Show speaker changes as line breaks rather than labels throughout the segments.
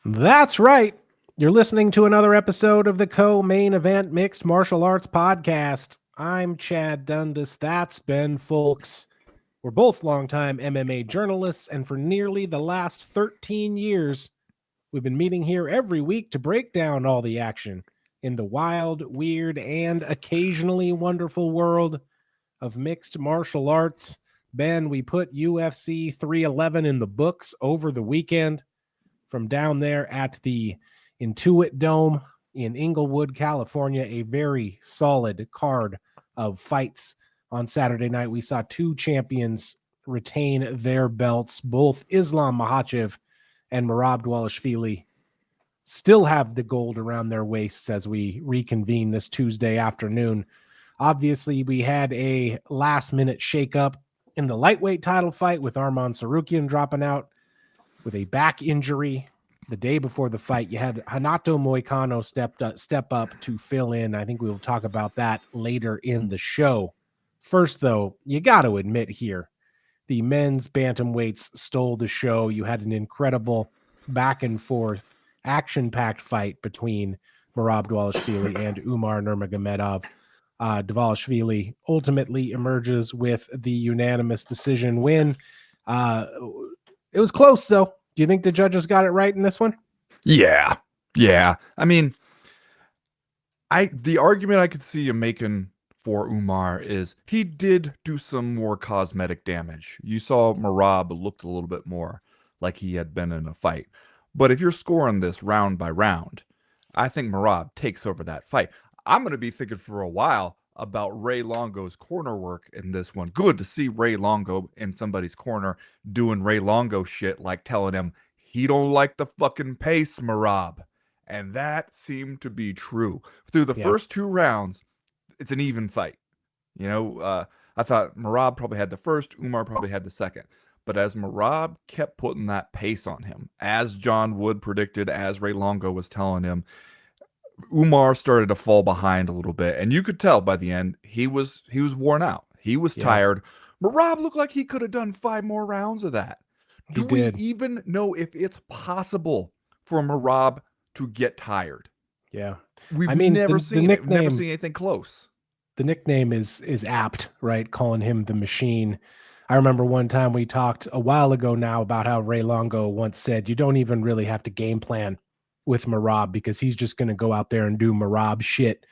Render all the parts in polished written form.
That's right. You're listening to another episode of the co-main event mixed martial arts podcast. I'm Chad Dundas. That's Ben Folks. We're both longtime MMA journalists, and for nearly the last 13 years, we've been meeting here every week to break down all the action in the wild, weird, and occasionally wonderful world of mixed martial arts. Ben, we put UFC 311 in the books over the weekend from down there at the Intuit Dome in Inglewood, California. A very solid card of fights on Saturday night. We saw two champions retain their belts. Both Islam Makhachev and Merab Dvalishvili still have the gold around their waists as we reconvene this Tuesday afternoon. Obviously, we had a last-minute shakeup in the lightweight title fight with Arman Sarukian dropping out with a back injury. The day before the fight, you had Hanato Moicano step up to fill in. I think we will talk about that later in the show. First, though, you got to admit here, the men's bantamweights stole the show. You had an incredible back and forth, action-packed fight between Merab Dvalishvili and Umar Nurmagomedov. Dvalishvili ultimately emerges with the unanimous decision win. It was close, though. Do you think the judges got it right in this one?
Yeah. I mean, the argument I could see you making for Umar is he did do some more cosmetic damage. You saw Merab looked a little bit more like he had been in a fight. But if you're scoring this round by round, I think Merab takes over that fight. I'm going to be thinking for a while about Ray Longo's corner work in this one. Good to see Ray Longo in somebody's corner doing Ray Longo shit, like telling him he don't like the fucking pace, Merab. And that seemed to be true. Through the first two rounds, it's an even fight. I thought Merab probably had the first, Umar probably had the second. But as Merab kept putting that pace on him, as John Wood predicted, as Ray Longo was telling him, Umar started to fall behind a little bit, and you could tell by the end he was worn out. He was tired. Merab looked like he could have done 5 more rounds of that. Do we even know if it's possible for Merab to get tired?
Yeah,
we've never seen it. We've never seen anything close.
The nickname is apt, right? Calling him the Machine. I remember one time we talked a while ago now about how Ray Longo once said, you don't even really have to game plan with Merab because he's just going to go out there and do Merab shit.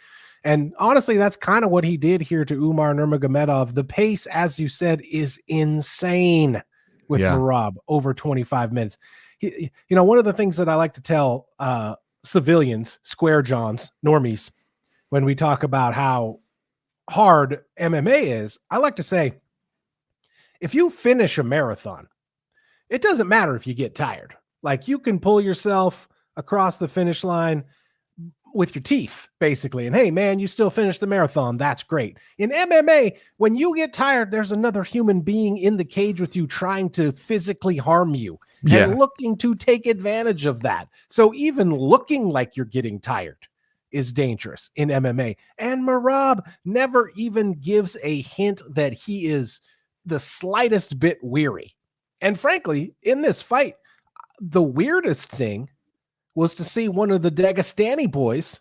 And honestly, that's kind of what he did here to Umar Nurmagomedov. The pace, as you said, is insane with Merab, over 25 minutes. One of the things that I like to tell civilians, square johns, normies, when we talk about how hard MMA is, I like to say, if you finish a marathon, it doesn't matter if you get tired. Like, you can pull yourself across the finish line with your teeth, basically. And hey, man, you still finished the marathon. That's great. In MMA, when you get tired, there's another human being in the cage with you trying to physically harm you and looking to take advantage of that. So even looking like you're getting tired is dangerous in MMA. And Merab never even gives a hint that he is the slightest bit weary. And frankly, in this fight, the weirdest thing was to see one of the Dagestani boys,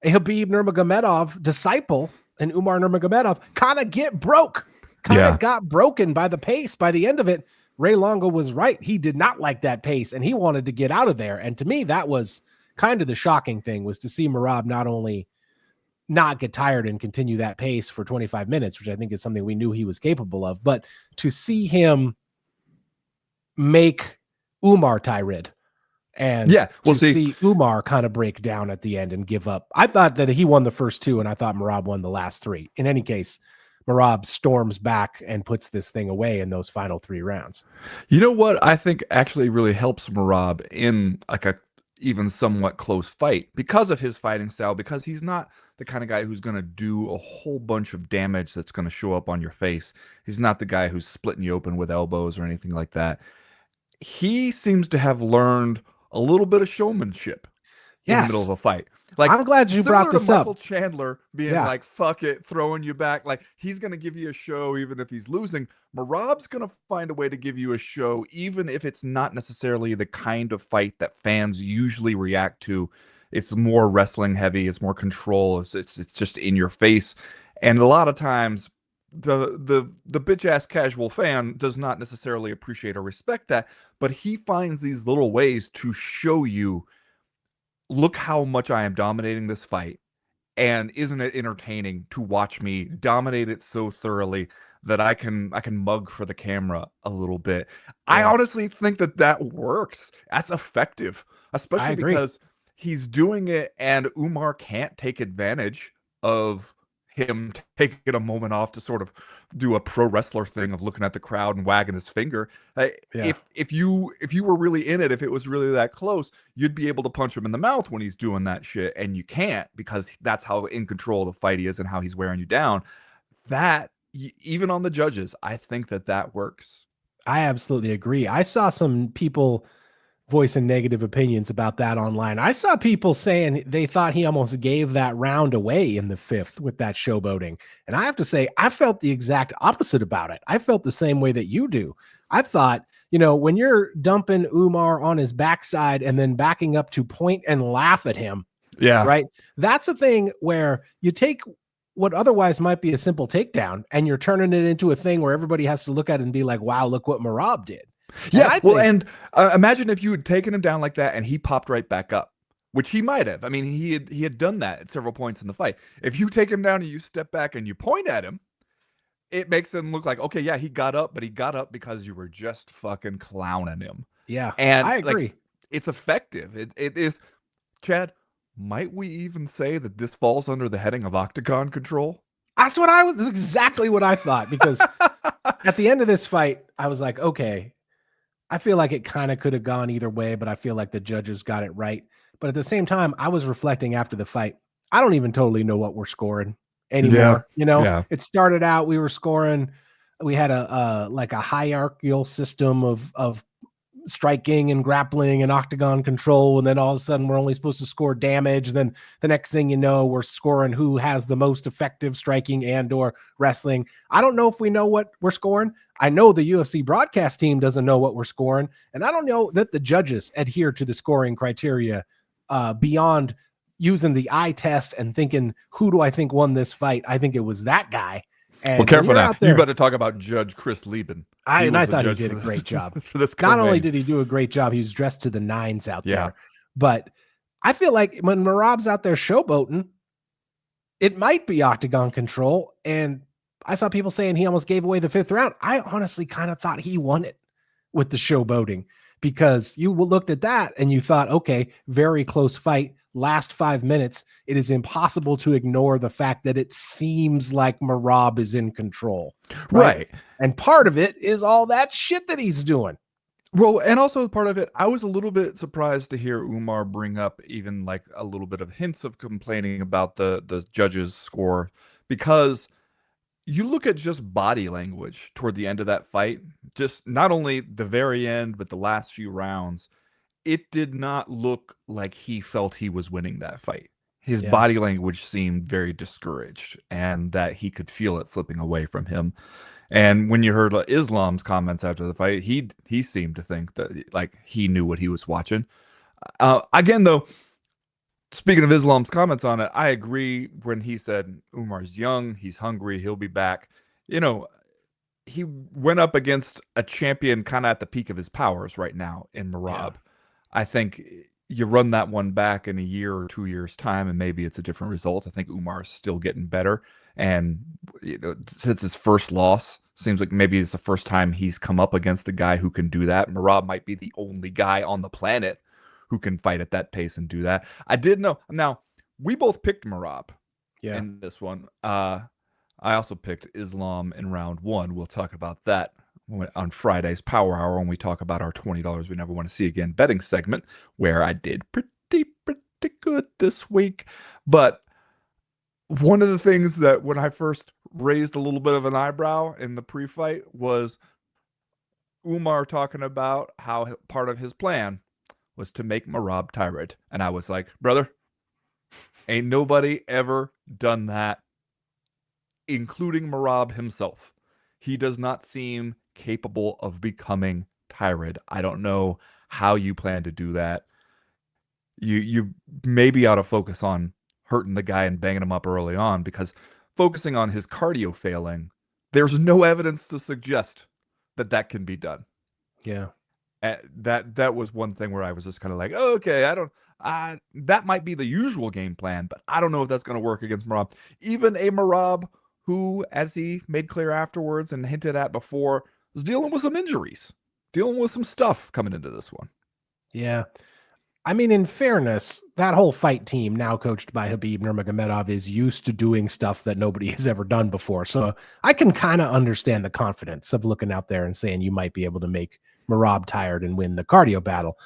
a Khabib Nurmagomedov disciple, and Umar Nurmagomedov kind of get broke, got broken by the pace. By the end of it, Ray Longo was right. He did not like that pace, and he wanted to get out of there. And to me, that was kind of the shocking thing, was to see Merab not only not get tired and continue that pace for 25 minutes, which I think is something we knew he was capable of, but to see him make Umar tired. And we'll see Umar kind of break down at the end and give up. I thought that he won the first 2, and I thought Merab won the last 3. In any case, Merab storms back and puts this thing away in those final 3 rounds.
You know what I think actually really helps Merab in like a even somewhat close fight, because of his fighting style, because he's not the kind of guy who's going to do a whole bunch of damage that's going to show up on your face. He's not the guy who's splitting you open with elbows or anything like that. He seems to have learned a little bit of showmanship. in the middle of
Yes.
a fight. Like,
I'm glad you brought
similar to
this up.
Michael Chandler being
Yeah.
like, fuck it, throwing you back. Like, he's going to give you a show even if he's losing. Merab's going to find a way to give you a show, even if it's not necessarily the kind of fight that fans usually react to. It's more wrestling heavy, it's more control, it's just in your face. And a lot of times, the bitch ass casual fan does not necessarily appreciate or respect that, but he finds these little ways to show you, look how much I am dominating this fight. And isn't it entertaining to watch me dominate it so thoroughly that I can mug for the camera a little bit? I
Yeah.
honestly think that that works. That's effective,
I
especially
agree.
because he's doing it and Umar can't take advantage of him taking a moment off to sort of do a pro wrestler thing of looking at the crowd and wagging his finger.
Yeah.
If you were really in it, if it was really that close, you'd be able to punch him in the mouth when he's doing that shit, and you can't because that's how in control of the fight he is and how he's wearing you down. That even on the judges, I think that that works.
I absolutely agree. I saw some people voicing negative opinions about that online. I saw people saying they thought he almost gave that round away in the fifth with that showboating. And I have to say, I felt the exact opposite about it. I felt the same way that you do. I thought, when you're dumping Umar on his backside and then backing up to point and laugh at him,
Yeah.
right? That's a thing where you take what otherwise might be a simple takedown and you're turning it into a thing where everybody has to look at it and be like, wow, look what Merab did. And
Yeah,
I
well,
think,
and imagine if you had taken him down like that and he popped right back up, which he might have. I mean, he had done that at several points in the fight. If you take him down and you step back and you point at him, it makes him look like, okay, yeah, he got up, but he got up because you were just fucking clowning him.
yeah,
And
I
like,
agree.
it's effective. It is. Chad, might we even say that this falls under the heading of octagon control?
That's exactly what I thought, because at the end of this fight, I was like, okay, I feel like it kind of could have gone either way, but I feel like the judges got it right. But at the same time, I was reflecting after the fight. I don't even totally know what we're scoring
Yeah,
anymore.
yeah.
It started out, we were scoring, we had a like a hierarchical system of striking and grappling and octagon control, and then all of a sudden we're only supposed to score damage. And then the next thing you know, we're scoring who has the most effective striking and or wrestling. I don't know if we know what we're scoring. I know the UFC broadcast team doesn't know what we're scoring, and I don't know that the judges adhere to the scoring criteria beyond using the eye test and thinking, who do I think won this fight? I think it was that guy.
Well,
And when
careful
you're
now.
out
You
there,
better talk about Judge Chris Lieben. He
I
was the
thought he
judge
did
for
a
this
great job.
for this
Not only
co-main.
did he do a great job, he was dressed to the nines out
Yeah.
there. But I feel like when Merab's out there showboating, it might be octagon control. And I saw people saying he almost gave away the fifth round. I honestly kind of thought he won it with the showboating, because you looked at that and you thought, okay, very close fight, last 5 minutes. It is impossible to ignore the fact that it seems like Merab is in control, right?
Right.
And part of it is all that shit that he's doing.
Well, and also part of it, I was a little bit surprised to hear Umar bring up even like a little bit of hints of complaining about the judges' score, because you look at just body language toward the end of that fight, just not only the very end, but the last few rounds, it did not look like he felt he was winning that fight. His
Yeah.
body language seemed very discouraged and that he could feel it slipping away from him. And when you heard Islam's comments after the fight, he seemed to think that like he knew what he was watching. Again, though, speaking of Islam's comments on it, I agree when he said Umar's young, he's hungry, he'll be back. You know, he went up against a champion kind of at the peak of his powers right now in
Yeah.
Merab. I think you run that one back in a year or 2 years' time, and maybe it's a different result. I think Umar's still getting better, and since his first loss, seems like maybe it's the first time he's come up against a guy who can do that. Merab might be the only guy on the planet who can fight at that pace and do that. I did know. Now we both picked Merab
Yeah.
in this one. I also picked Islam in round one. We'll talk about that on Friday's Power Hour when we talk about our $20 we never want to see again betting segment, where I did pretty good this week. But one of the things that when I first raised a little bit of an eyebrow in the pre-fight was Umar talking about how part of his plan was to make Merab tired. And I was like, brother, ain't nobody ever done that, including Merab himself. He does not seem capable of becoming tired. I don't know how you plan to do that. You maybe ought to focus on hurting the guy and banging him up early on, because focusing on his cardio failing, there's no evidence to suggest that that can be done.
Yeah.
That was one thing where I was just kind of like, oh, okay, I don't. That might be the usual game plan, but I don't know if that's going to work against Merab. Even a Merab who, as he made clear afterwards and hinted at before, was dealing with some injuries, dealing with some stuff coming into this one.
Yeah. I mean, in fairness, that whole fight team, now coached by Khabib Nurmagomedov, is used to doing stuff that nobody has ever done before. So I can kind of understand the confidence of looking out there and saying you might be able to make Merab tired and win the cardio battle.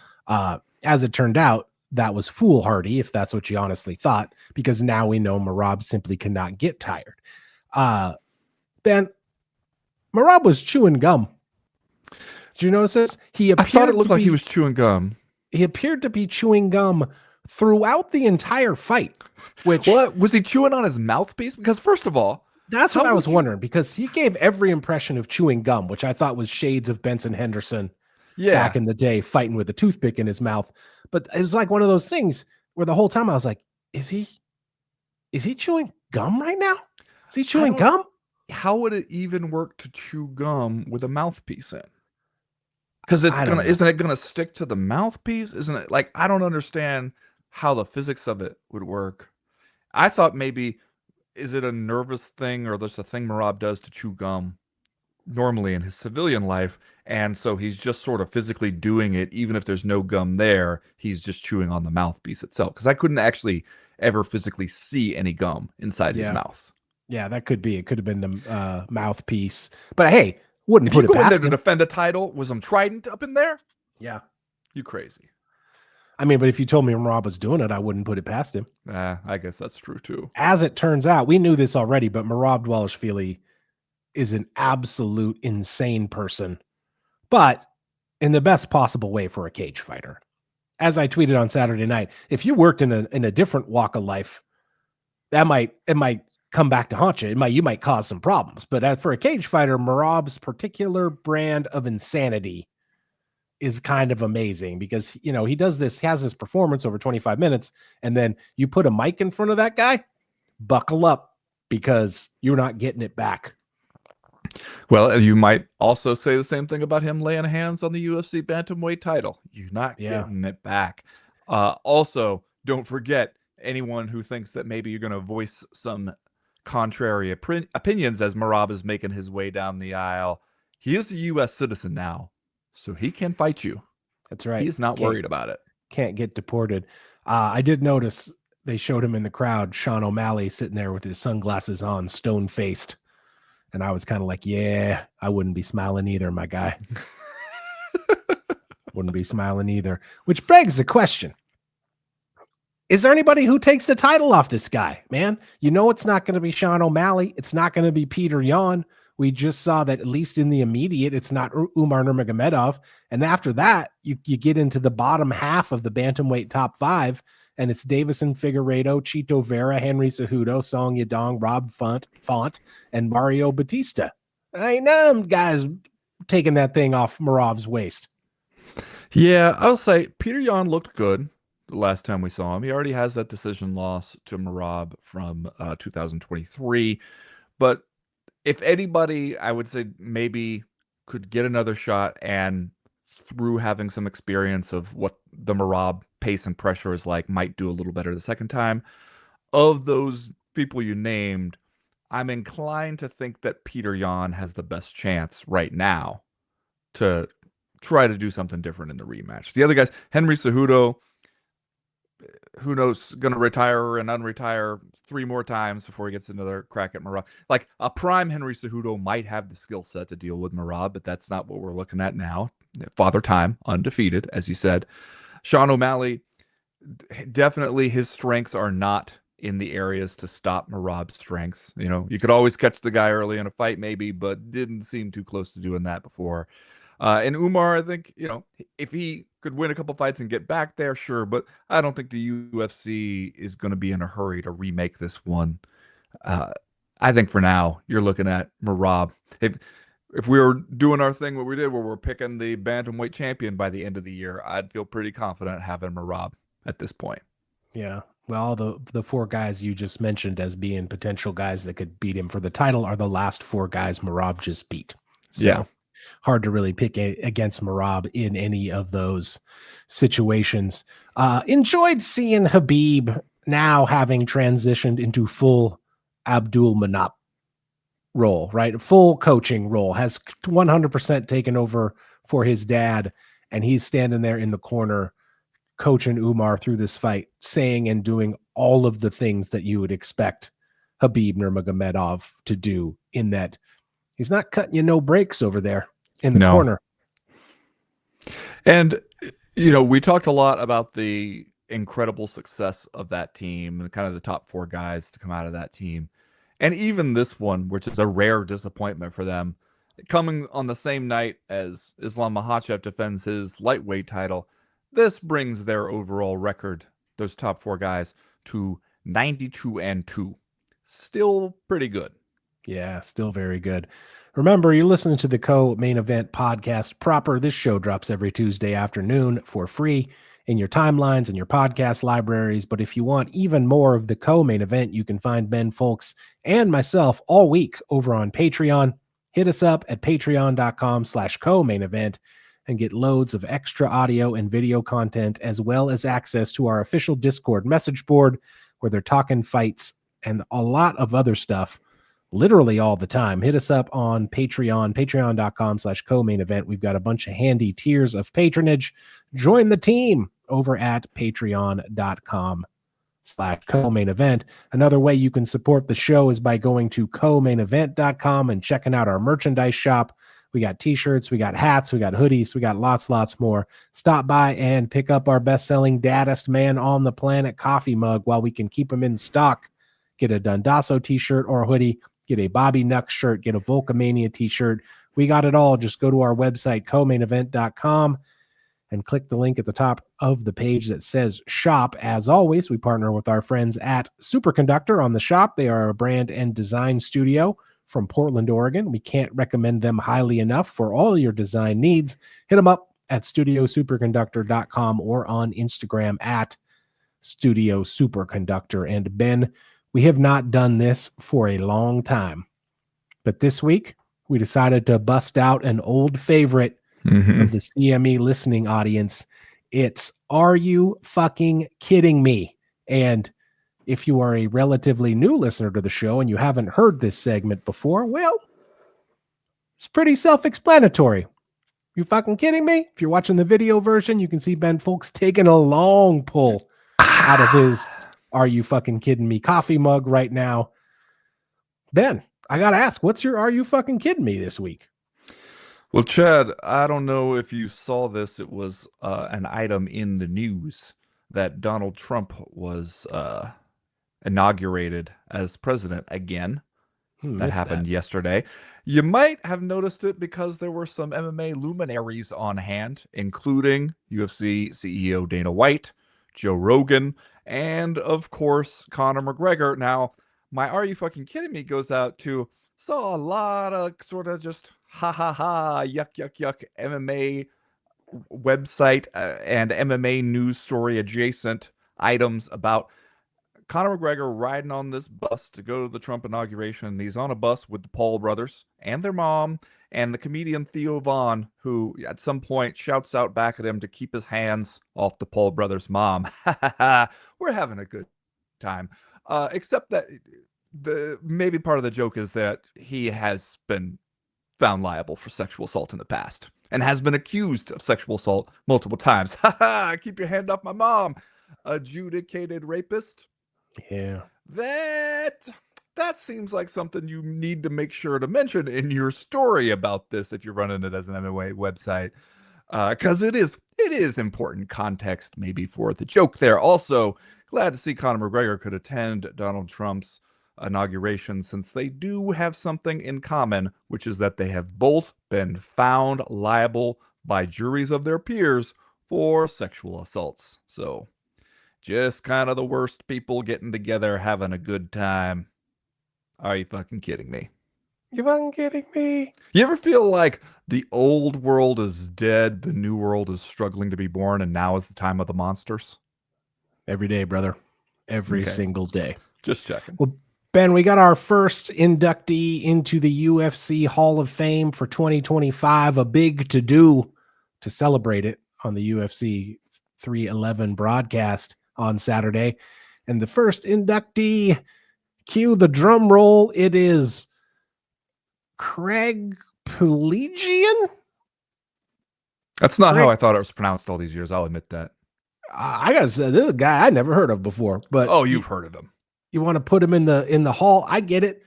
As it turned out, that was foolhardy, if that's what you honestly thought, because now we know Merab simply cannot get tired. Ben, Merab was chewing gum. Did you notice this?
I thought it looked like he was chewing gum.
He appeared to be chewing gum throughout the entire fight. Which,
what was he chewing on his mouthpiece? Because first of all,
that's what I was wondering, because he gave every impression of chewing gum, which I thought was shades of Benson Henderson back in the day, fighting with a toothpick in his mouth. But it was like one of those things where the whole time I was like, is he chewing gum right now? Is he chewing gum?
How would it even work to chew gum with a mouthpiece in? Because isn't it gonna stick to the mouthpiece? Isn't it, like, I don't understand how the physics of it would work. I thought maybe, is it a nervous thing, or there's a thing Merab does to chew gum normally in his civilian life, and so he's just sort of physically doing it, even if there's no gum there, he's just chewing on the mouthpiece itself. Because I couldn't actually ever physically see any gum inside his mouth.
Yeah, that could be. It could have been the mouthpiece. But hey, wouldn't put it past him. If you go in there to
defend a title with some trident up in there,
yeah,
you crazy.
I mean, but if you told me Merab was doing it, I wouldn't put it past him.
I guess that's true too.
As it turns out, we knew this already, but Merab Dvalishvili is an absolute insane person, but in the best possible way for a cage fighter. As I tweeted on Saturday night, if you worked in a different walk of life, it might come back to haunt you. You might cause some problems. But for a cage fighter, Merab's particular brand of insanity is kind of amazing, because he has this performance over 25 minutes, and then you put a mic in front of that guy, buckle up, because you're not getting it back.
Well, you might also say the same thing about him laying hands on the UFC bantamweight title. You're not getting it back. Also, don't forget, anyone who thinks that maybe you're going to voice some contrary opinions as Merab is making his way down the aisle. He is a U.S. citizen now, so he can fight you.
That's right.
He's not worried about it.
Can't get deported. I did notice they showed him in the crowd, Sean O'Malley, sitting there with his sunglasses on, stone-faced. And I was kind of like, yeah, I wouldn't be smiling either, my guy. Wouldn't be smiling either. Which begs the question. Is there anybody who takes the title off this guy, man? It's not going to be Sean O'Malley. It's not going to be Peter Yan. We just saw that, at least in the immediate, it's not Umar Nurmagomedov. And after that, you get into the bottom half of the bantamweight top 5, and it's Davison Figueiredo, Chito Vera, Henry Cejudo, Song Yadong, Rob Font, and Mario Batista. Ain't none of them guys taking that thing off Merab's waist.
Yeah, I'll say Peter Yan looked good the last time we saw him. He already has that decision loss to Merab from 2023. But if anybody, I would say maybe could get another shot, and through having some experience of what the Merab pace and pressure is like, might do a little better the second time. Of those people you named, I'm inclined to think that Peter Yan has the best chance right now to try to do something different in the rematch. The other guys, Henry Cejudo, who knows, going to retire and unretire 3 more times before he gets another crack at Merab. Like, a prime Henry Cejudo might have the skill set to deal with Merab, but that's not what we're looking at now. Father Time, undefeated, as you said. Sean O'Malley, definitely his strengths are not in the areas to stop Merab's strengths. You could always catch the guy early in a fight, maybe, but didn't seem too close to doing that before. And Umar, I think, if he could win a couple fights and get back there, sure, but I don't think the UFC is going to be in a hurry to remake this one. Uh, I think for now, you're looking at Merab. If we were doing our thing, what we did, where we're picking the bantamweight champion by the end of the year, I'd feel pretty confident having Merab at this point.
Yeah. Well, the four guys you just mentioned as being potential guys that could beat him for the title are the last four guys Merab just beat. So
Yeah.
hard to really pick against Merab in any of those situations. Enjoyed seeing Khabib now having transitioned into full Abdul Manap role, right? Full coaching role, has 100% taken over for his dad, and he's standing there in the corner coaching Umar through this fight, saying and doing all of the things that you would expect Khabib Nurmagomedov to do, in that he's not cutting you no breaks over there in the
No.
corner.
And, we talked a lot about the incredible success of that team and kind of the top four guys to come out of that team. And even this one, which is a rare disappointment for them, coming on the same night as Islam Makhachev defends his lightweight title, this brings their overall record, those top four guys, to 92-2. Still pretty good.
Yeah, still very good. Remember, you're listening to the Co-Main Event podcast proper. This show drops every Tuesday afternoon for free in your timelines and your podcast libraries. But if you want even more of the Co-Main Event, you can find Ben Folks and myself all week over on Patreon. Hit us up at patreon.com/co-main event and get loads of extra audio and video content, as well as access to our official Discord message board where they're talking fights and a lot of other stuff literally all the time. Hit us up on Patreon, patreon.com/co-main event. We've got a bunch of handy tiers of patronage. Join the team over at patreon.com/co-main event. Another way you can support the show is by going to co-mainevent.com and checking out our merchandise shop. We got t-shirts, we got hats, we got hoodies, we got lots more. Stop by and pick up our best-selling Daddest Man on the Planet coffee mug while we can keep them in stock. Get a Dundasso t-shirt or a hoodie, get a Bobby Nux shirt, get a Volcomania t-shirt. We got it all. Just go to our website, co-mainevent.com, and click the link at the top of the page that says shop. As always, we partner with our friends at Superconductor on the shop. They are a brand and design studio from Portland, Oregon. We can't recommend them highly enough for all your design needs. Hit them up at studiosuperconductor.com or on Instagram at Studio Superconductor. And Ben, we have not done this for a long time, but this week we decided to bust out an old favorite of the CME listening audience. It's Are You Fucking Kidding Me? And if you are a relatively new listener to the show and you haven't heard this segment before, well, it's pretty self-explanatory. You fucking kidding me? If you're watching the video version, you can see Ben Folks taking a long pull out of his Are You Fucking Kidding Me coffee mug right now. Ben, I got to ask, what's your Are You Fucking Kidding Me this week?
Well, Chad, I don't know if you saw this. It was an item in the news that Donald Trump was inaugurated as president again. That happened yesterday. You might have noticed it because there were some MMA luminaries on hand, including UFC CEO Dana White, Joe Rogan, and of course, Conor McGregor. Now, my Are You Fucking Kidding Me goes out to, saw a lot of sort of just yuck MMA website and MMA news story adjacent items about Conor McGregor riding on this bus to go to the Trump inauguration. He's on a bus with the Paul brothers and their mom and the comedian Theo Vaughn, who at some point shouts out back at him to keep his hands off the Paul brothers' mom. We're having a good time. Except that the maybe part of the joke is that he has been found liable for sexual assault in the past and has been accused of sexual assault multiple times. Keep your hand off my mom. Adjudicated rapist.
Yeah.
That seems like something you need to make sure to mention in your story about this if you're running it as an MMA website, because it is important context maybe for the joke there. Also, glad to see Conor McGregor could attend Donald Trump's inauguration, since they do have something in common, which is that they have both been found liable by juries of their peers for sexual assaults. So just kind of the worst people getting together, having a good time. Are you fucking kidding me?
You fucking kidding me?
You ever feel like the old world is dead, the new world is struggling to be born, and now is the time of the monsters?
Every day, brother. Every
Okay,
single day.
just checking.
Well, Ben, we got our first inductee into the UFC Hall of Fame for 2025. A big to-do to celebrate it on the UFC 311 broadcast on Saturday. And the first inductee, cue the drum roll. It is Craig Pelagian.
That's not how
Craig,
I thought it was pronounced all these years. I'll admit that.
I gotta say, this is a guy I never heard of before. But
Oh, you've heard of him.
you want to put him in the hall. I get it.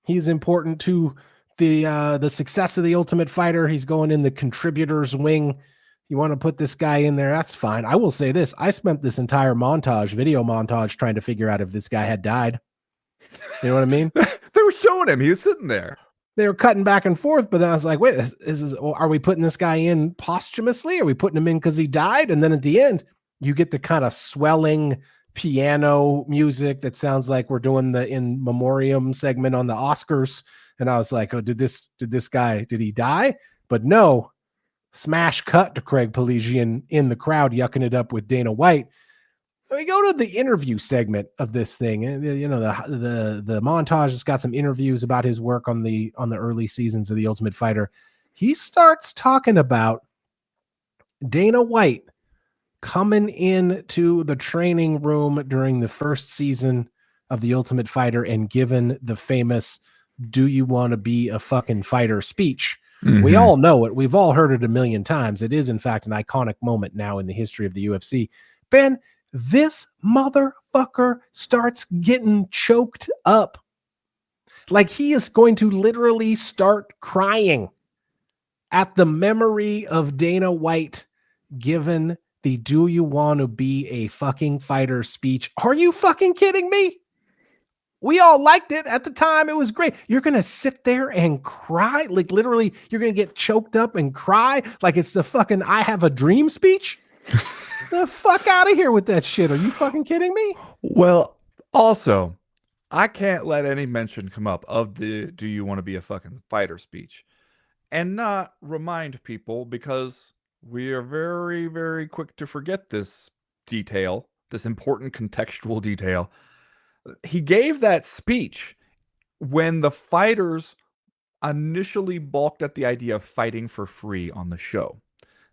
He's important to the success of the Ultimate Fighter. He's going in the contributors wing. You want to put this guy in there, that's fine. I will say this. I spent this entire video montage trying to figure out if this guy had died. You know what I mean?
They were showing him. He was sitting there.
They were cutting back and forth, but then I was like, wait, are we putting this guy in posthumously? Are we putting him in because he died? And then at the end, you get the kind of swelling piano music that sounds like we're doing the in memoriam segment on the Oscars. And I was like, oh, did he die? But no, smash cut to Craig Pelagian in the crowd, yucking it up with Dana White. So we go to the interview segment of this thing. And you know, the montage has got some interviews about his work on the early seasons of The Ultimate Fighter. He starts talking about Dana White coming into the training room during the first season of The Ultimate Fighter and given the famous "Do you want to be a fucking fighter" speech. Mm-hmm. We all know it. We've all heard it a million times. It is, in fact, an iconic moment now in the history of the UFC. Ben, this motherfucker starts getting choked up. Like he is going to literally start crying at the memory of Dana White given the "Do you want to be a fucking fighter" speech. Are you fucking kidding me? We all liked it at the time. It was great. You're going to sit there and cry? Like literally, you're going to get choked up and cry like it's the fucking "I have a dream" speech? The fuck out of here with that shit. Are you fucking kidding me?
Well, also, I can't let any mention come up of the "Do you want to be a fucking fighter" speech and not remind people, because we are very, very quick to forget this detail, this important contextual detail. He gave that speech when the fighters initially balked at the idea of fighting for free on the show.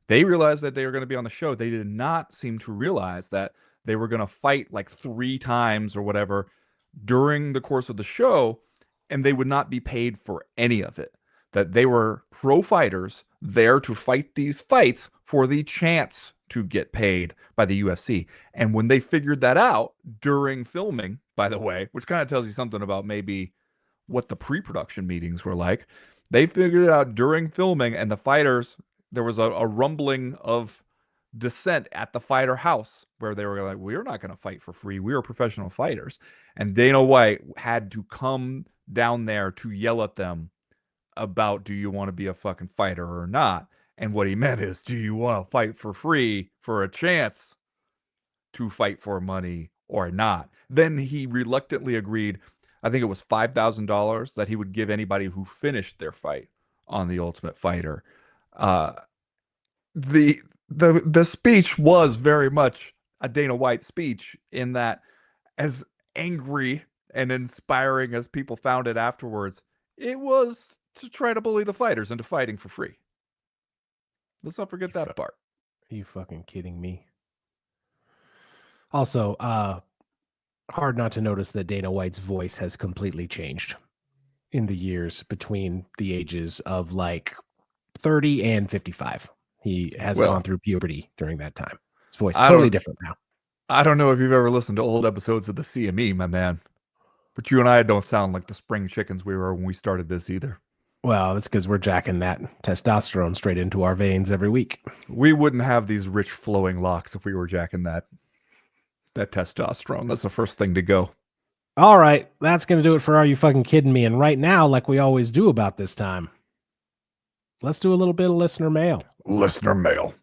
They realized that they were going to be on the show. They did not seem to realize that they were going to fight like 3 times or whatever during the course of the show, and they would not be paid for any of it. That they were pro fighters there to fight these fights for the chance to get paid by the UFC. And when they figured that out during filming, by the way, which kind of tells you something about maybe what the pre-production meetings were like, they figured it out during filming, and the fighters, there was a rumbling of dissent at the fighter house where they were like, we're not going to fight for free. We are professional fighters. And Dana White had to come down there to yell at them about, do you want to be a fucking fighter or not? And what he meant is, do you want to fight for free for a chance to fight for money or not? Then he reluctantly agreed, I think it was $5,000 that he would give anybody who finished their fight on The Ultimate Fighter. The speech was very much a Dana White speech, in that, as angry and inspiring as people found it afterwards, it was to try to bully the fighters into fighting for free. Let's not forget that part.
Are you fucking kidding me? Also, hard not to notice that Dana White's voice has completely changed in the years between the ages of like 30 and 55. He has gone through puberty during that time. His voice is totally different now.
I don't know if you've ever listened to old episodes of the CME, my man, but you and I don't sound like the spring chickens we were when we started this either.
Well, that's because we're jacking that testosterone straight into our veins every week.
We wouldn't have these rich flowing locks if we were jacking that testosterone. That's the first thing to go.
All right, that's going to do it for Are You Fucking Kidding Me? And right now, like we always do about this time, let's do a little bit of listener mail.
Listener mail.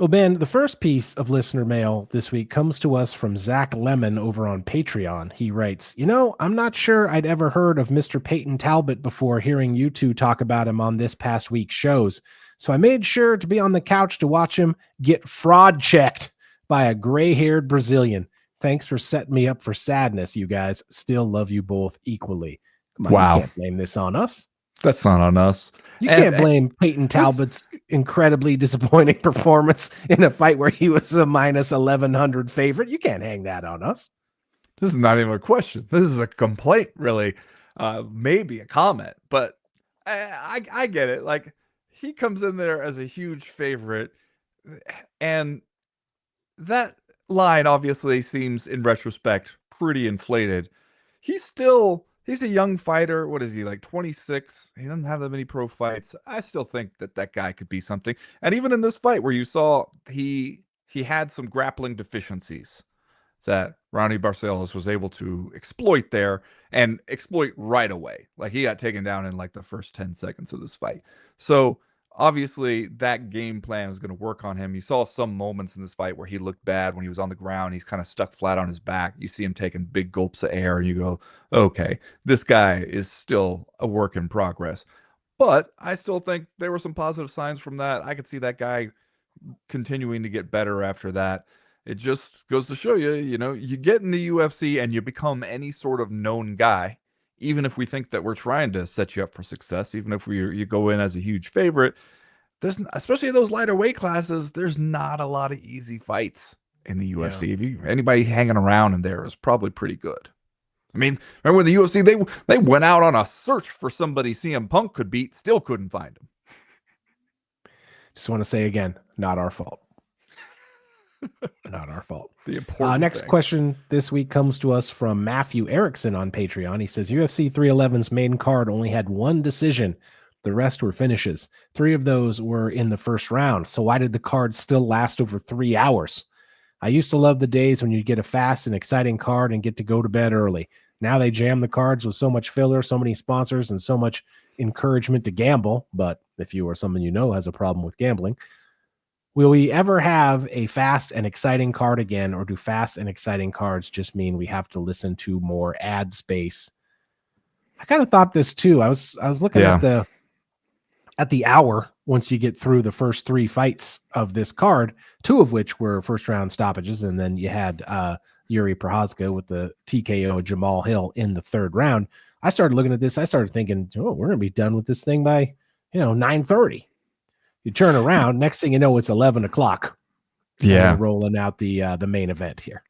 Well, Ben, the first piece of listener mail this week comes to us from Zach Lemon over on Patreon. He writes, I'm not sure I'd ever heard of Mr. Peyton Talbot before hearing you two talk about him on this past week's shows. So I made sure to be on the couch to watch him get fraud checked by a gray-haired Brazilian. Thanks for setting me up for sadness, you guys. Still love you both equally. Come on,
Wow.
you can't blame this on us.
That's not on us.
You can't blame Peyton Talbot's incredibly disappointing performance in a fight where he was a minus 1,100 favorite. You can't hang that on us.
This is not even a question. This is a complaint, really. Maybe a comment, but I get it. Like, he comes in there as a huge favorite, and that line obviously seems, in retrospect, pretty inflated. He's a young fighter. What is he, like 26? He doesn't have that many pro fights. I still think that guy could be something. And even in this fight where you saw he had some grappling deficiencies that Ronnie Barcelos was able to exploit there and exploit right away. Like, he got taken down in like the first 10 seconds of this fight. So obviously that game plan was going to work on him. You saw some moments in this fight where he looked bad when he was on the ground. He's kind of stuck flat on his back. You see him taking big gulps of air and you go, okay, this guy is still a work in progress. But I still think there were some positive signs from that. I could see that guy continuing to get better after that. It just goes to show you, you get in the UFC and you become any sort of known guy. Even if we think that we're trying to set you up for success, even if you go in as a huge favorite, especially in those lighter weight classes, there's not a lot of easy fights in the UFC.
Yeah.
If anybody hanging around in there is probably pretty good. I mean, remember when the UFC, they went out on a search for somebody CM Punk could beat, still couldn't find him.
Just want to say again, not our fault. Not our fault.
The important
next question this week comes to us from Matthew Erickson on Patreon. He says UFC 311's main card only had one decision. The rest were finishes. 3 of those were in the first round. So why did the card still last over 3 hours? I used to love the days when you'd get a fast and exciting card and get to go to bed early. Now they jam the cards with so much filler, so many sponsors, and so much encouragement to gamble. But if you or someone you know has a problem with gambling, will we ever have a fast and exciting card again, or do fast and exciting cards just mean we have to listen to more ad space? I kind of thought this too. I was looking at the hour once you get through the first 3 fights of this card, 2 of which were first round stoppages, and then you had Jiri P with the TKO Jamal Hill in the 3rd round. I started looking at this. I started thinking, oh, we're gonna be done with this thing by 9:30. You turn around, next thing you know, it's 11 o'clock.
Yeah.
Rolling out the main event here.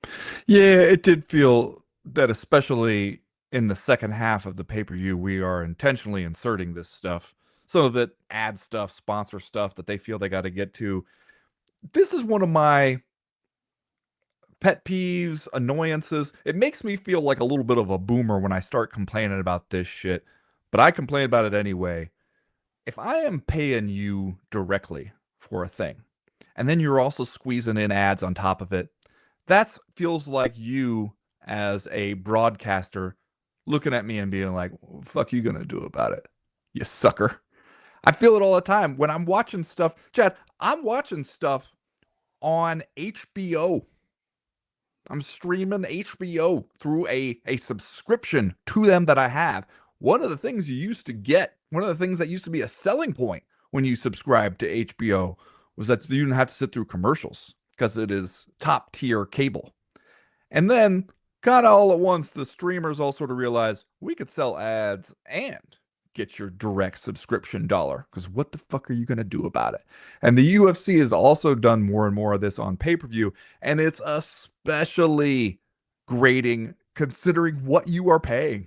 Yeah, it did feel that, especially in the second half of the pay-per-view, we are intentionally inserting this stuff. Some of it ad stuff, sponsor stuff that they feel they got to get to. This is one of my pet peeves, annoyances. It makes me feel like a little bit of a boomer when I start complaining about this shit, but I complain about it anyway. If I am paying you directly for a thing, and then you're also squeezing in ads on top of it, that feels like you as a broadcaster looking at me and being like, what the fuck you gonna do about it, you sucker? I feel it all the time when I'm watching stuff. Chad, I'm watching stuff on HBO. I'm streaming HBO through a subscription to them that I have. One of the things you used to get, one of the things that used to be a selling point when you subscribe to HBO was that you didn't have to sit through commercials because it is top tier cable. And then kind of all at once, the streamers all sort of realized we could sell ads and get your direct subscription dollar, because what the fuck are you going to do about it? And the UFC has also done more and more of this on pay-per-view, and it's especially grating considering what you are paying.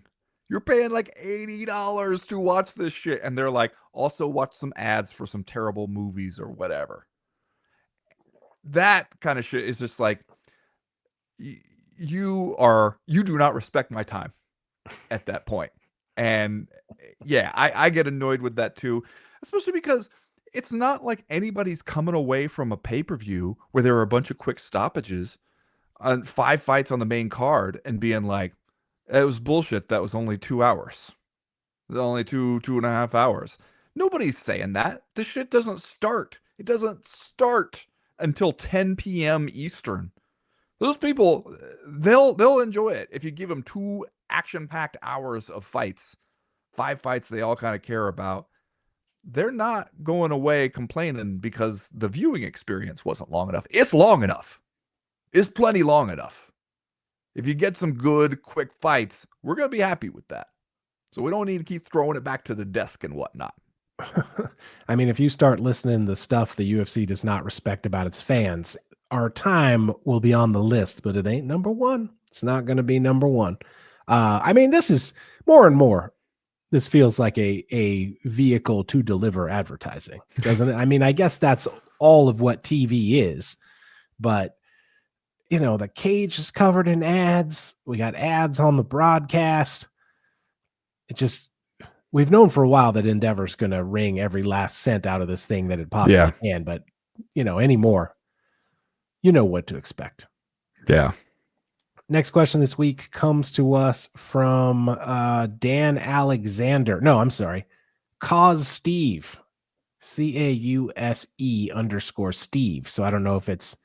You're paying like $80 to watch this shit, and they're like, also watch some ads for some terrible movies or whatever. That kind of shit is just like, you do not respect my time at that point. And yeah, I get annoyed with that too, especially because it's not like anybody's coming away from a pay-per-view where there are a bunch of quick stoppages on 5 fights on the main card and being like, it was bullshit. That was only 2 hours. It was only 2.5 hours. Nobody's saying that. This shit doesn't start. It doesn't start until 10 p.m. Eastern. Those people, they'll enjoy it if you give them 2 action-packed hours of fights, 5 fights they all kind of care about. They're not going away complaining because the viewing experience wasn't long enough. It's long enough. It's plenty long enough. If you get some good, quick fights, we're going to be happy with that. So we don't need to keep throwing it back to the desk and whatnot.
I mean, if you start listening to stuff the UFC does not respect about its fans, our time will be on the list, but it ain't number one. It's not going to be number one. I mean, this is more and more. This feels like a vehicle to deliver advertising, doesn't it? I mean, I guess that's all of what TV is, but the cage is covered in ads. We got ads on the broadcast. We've known for a while that Endeavor's going to wring every last cent out of this thing that it possibly can, but anymore, what to expect.
Yeah.
Next question this week comes to us from Dan Alexander. No, I'm sorry. Cause Steve. CAUSE_Steve. So I don't know if it's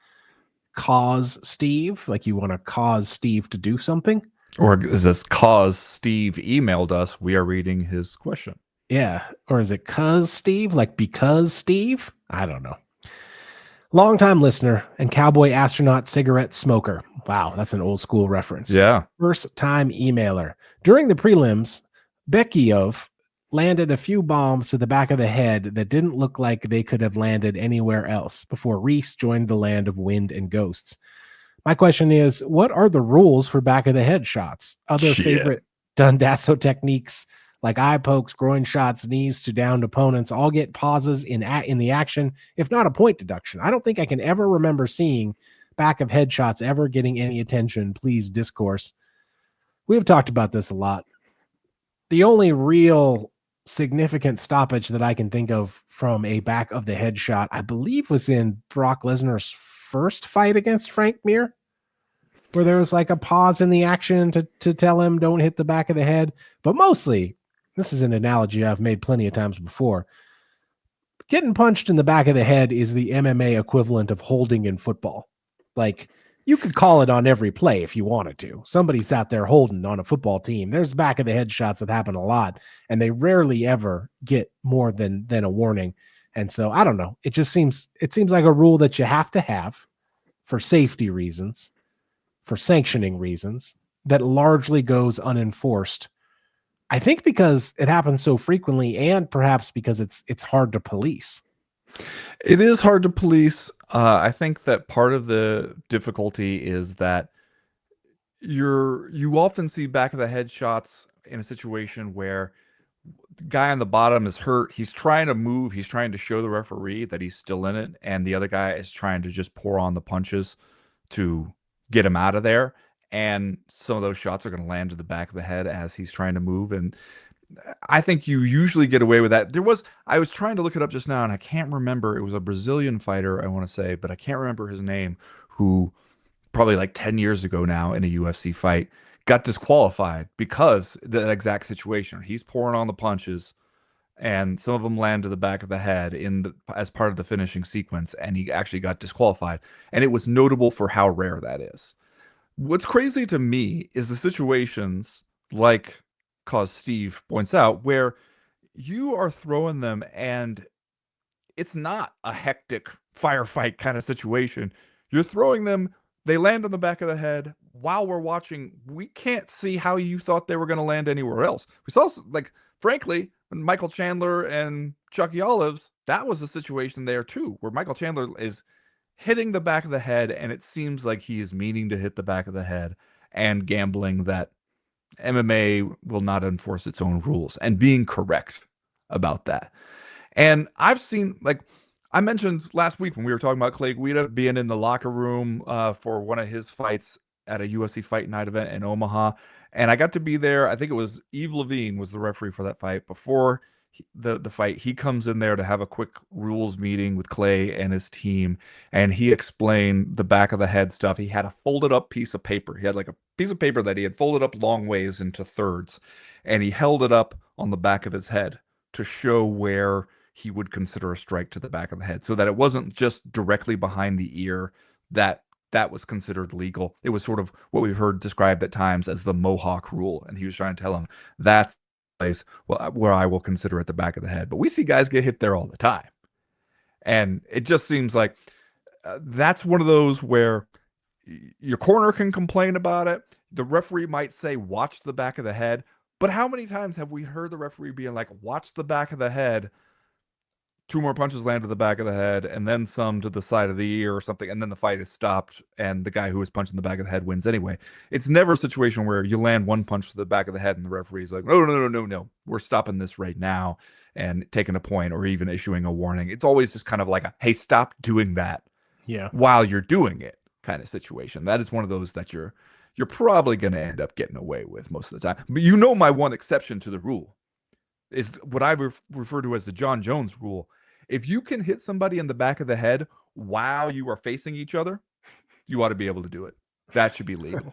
cause Steve, like you want to cause Steve to do something.
Or is this cause Steve emailed us? We are reading his question.
Yeah. Or is it cause Steve? Like because Steve? I don't know. Longtime listener and cowboy astronaut cigarette smoker. Wow, that's an old school reference.
Yeah.
First time emailer. During the prelims, Bekiev landed a few bombs to the back of the head that didn't look like they could have landed anywhere else before Reese joined the land of wind and ghosts. My question is, what are the rules for back of the head shots? Other favorite Dundasso techniques like eye pokes, groin shots, knees to downed opponents all get pauses in the action, if not a point deduction. I don't think I can ever remember seeing back of head shots ever getting any attention. Please discourse. We have talked about this a lot. The only real significant stoppage that I can think of from a back of the head shot, I believe, was in Brock Lesnar's first fight against Frank Mir, where there was like a pause in the action to tell him don't hit the back of the head. But mostly, this is an analogy I've made plenty of times before. Getting punched in the back of the head is the MMA equivalent of holding in football. Like, you could call it on every play if you wanted to. Somebody's out there holding on a football team. There's back of the head shots that happen a lot, and they rarely ever get more than a warning. And so I don't know. It seems like a rule that you have to have for safety reasons, for sanctioning reasons, that largely goes unenforced. I think because it happens so frequently, and perhaps because it's hard to police.
It is hard to police. I think that part of the difficulty is that you often see back of the head shots in a situation where the guy on the bottom is hurt. He's trying to move. He's trying to show the referee that he's still in it, and the other guy is trying to just pour on the punches to get him out of there. And some of those shots are going to land to the back of the head as he's trying to move. And I think you usually get away with that. I was trying to look it up just now, and I can't remember. It was a Brazilian fighter, I want to say, but I can't remember his name, who probably like 10 years ago now in a UFC fight got disqualified because that exact situation. He's pouring on the punches, and some of them land to the back of the head as part of the finishing sequence, and he actually got disqualified. And it was notable for how rare that is. What's crazy to me is the situations like cause Steve points out where you are throwing them and it's not a hectic firefight kind of situation. You're throwing them, they land on the back of the head while we're watching. We can't see how you thought they were going to land anywhere else. We saw, like, frankly, when Michael Chandler and Chucky Olives, that was a situation there too, where Michael Chandler is hitting the back of the head, and it seems like he is meaning to hit the back of the head and gambling that MMA will not enforce its own rules and being correct about that. And I've seen, like I mentioned last week when we were talking about Clay Guida being in the locker room for one of his fights at a UFC Fight Night event in Omaha. And I got to be there. I think it was Yves Levine was the referee for that fight. Before the fight, he comes in there to have a quick rules meeting with Clay and his team, and he explained the back of the head stuff. He had a folded up piece of paper. He had like a piece of paper that he had folded up long ways into thirds, and he held it up on the back of his head to show where he would consider a strike to the back of the head, so that it wasn't just directly behind the ear that was considered legal. It was sort of what we've heard described at times as the Mohawk rule, and he was trying to tell him that's the place where I will consider it the back of the head. But we see guys get hit there all the time, and it just seems like that's one of those where your corner can complain about it. The referee might say, watch the back of the head. But how many times have we heard the referee being like, watch the back of the head? 2 more punches land to the back of the head, and then some to the side of the ear or something, and then the fight is stopped, and the guy who was punching the back of the head wins anyway. It's never a situation where you land 1 punch to the back of the head, and the referee's like, no, no, no, no, no, we're stopping this right now, and taking a point or even issuing a warning. It's always just kind of like a, hey, stop doing that while you're doing it kind of situation. That is one of those that you're probably going to end up getting away with most of the time. But my one exception to the rule is what I refer to as the John Jones rule. If you can hit somebody in the back of the head while you are facing each other, you ought to be able to do it. That should be legal.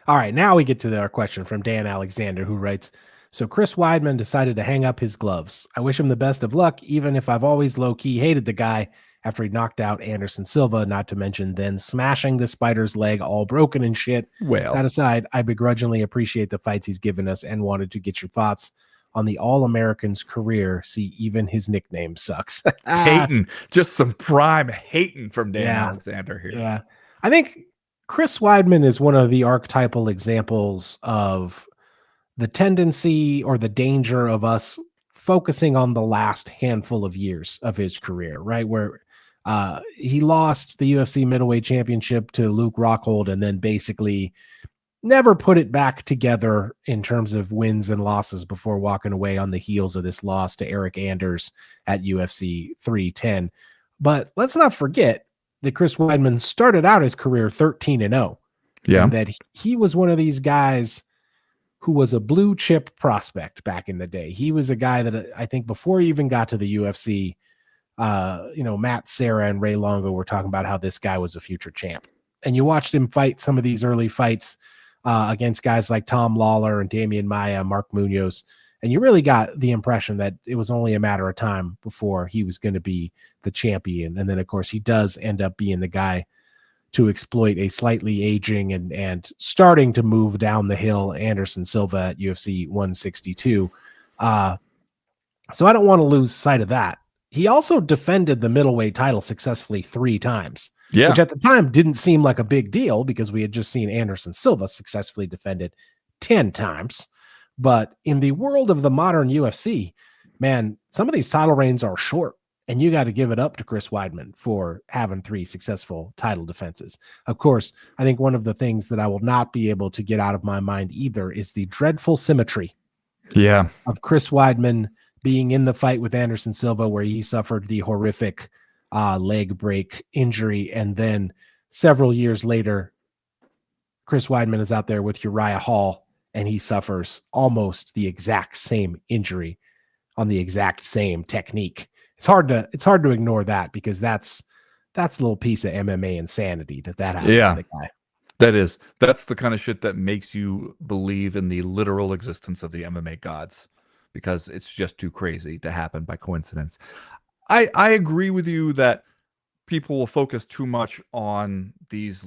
All right, now we get to our question from Dan Alexander, who writes, so Chris Weidman decided to hang up his gloves. I wish him the best of luck, even if I've always low-key hated the guy after he knocked out Anderson Silva, not to mention then smashing the Spider's leg all broken and shit.
Well,
that aside, I begrudgingly appreciate the fights he's given us and wanted to get your thoughts on the All-American's career. See, even his nickname sucks.
hating, just some prime hating from Dan Alexander here.
Yeah, I think Chris Weidman is one of the archetypal examples of the tendency or the danger of us focusing on the last handful of years of his career, right? Where he lost the UFC middleweight championship to Luke Rockhold and then basically never put it back together in terms of wins and losses before walking away on the heels of this loss to Eric Anders at UFC 310. But let's not forget that Chris Weidman started out his career 13-0.
Yeah.
And that he was one of these guys who was a blue chip prospect back in the day. He was a guy that I think before he even got to the UFC, Matt Serra and Ray Longo were talking about how this guy was a future champ. And you watched him fight some of these early fights against guys like Tom Lawler and Damian Maia, Mark Munoz. And you really got the impression that it was only a matter of time before he was going to be the champion. And then, of course, he does end up being the guy to exploit a slightly aging and starting to move down the hill Anderson Silva at UFC 162. So I don't want to lose sight of that. He also defended the middleweight title successfully 3 times.
Yeah.
Which at the time didn't seem like a big deal because we had just seen Anderson Silva successfully defended 10 times. But in the world of the modern UFC, man, some of these title reigns are short, and you got to give it up to Chris Weidman for having 3 successful title defenses. Of course, I think one of the things that I will not be able to get out of my mind either is the dreadful symmetry of Chris Weidman being in the fight with Anderson Silva where he suffered the horrific leg break injury. And then several years later, Chris Weidman is out there with Uriah Hall and he suffers almost the exact same injury on the exact same technique. It's hard to ignore that because that's a little piece of MMA insanity that happened to the guy.
That's the kind of shit that makes you believe in the literal existence of the MMA gods because it's just too crazy to happen by coincidence. I agree with you that people will focus too much on this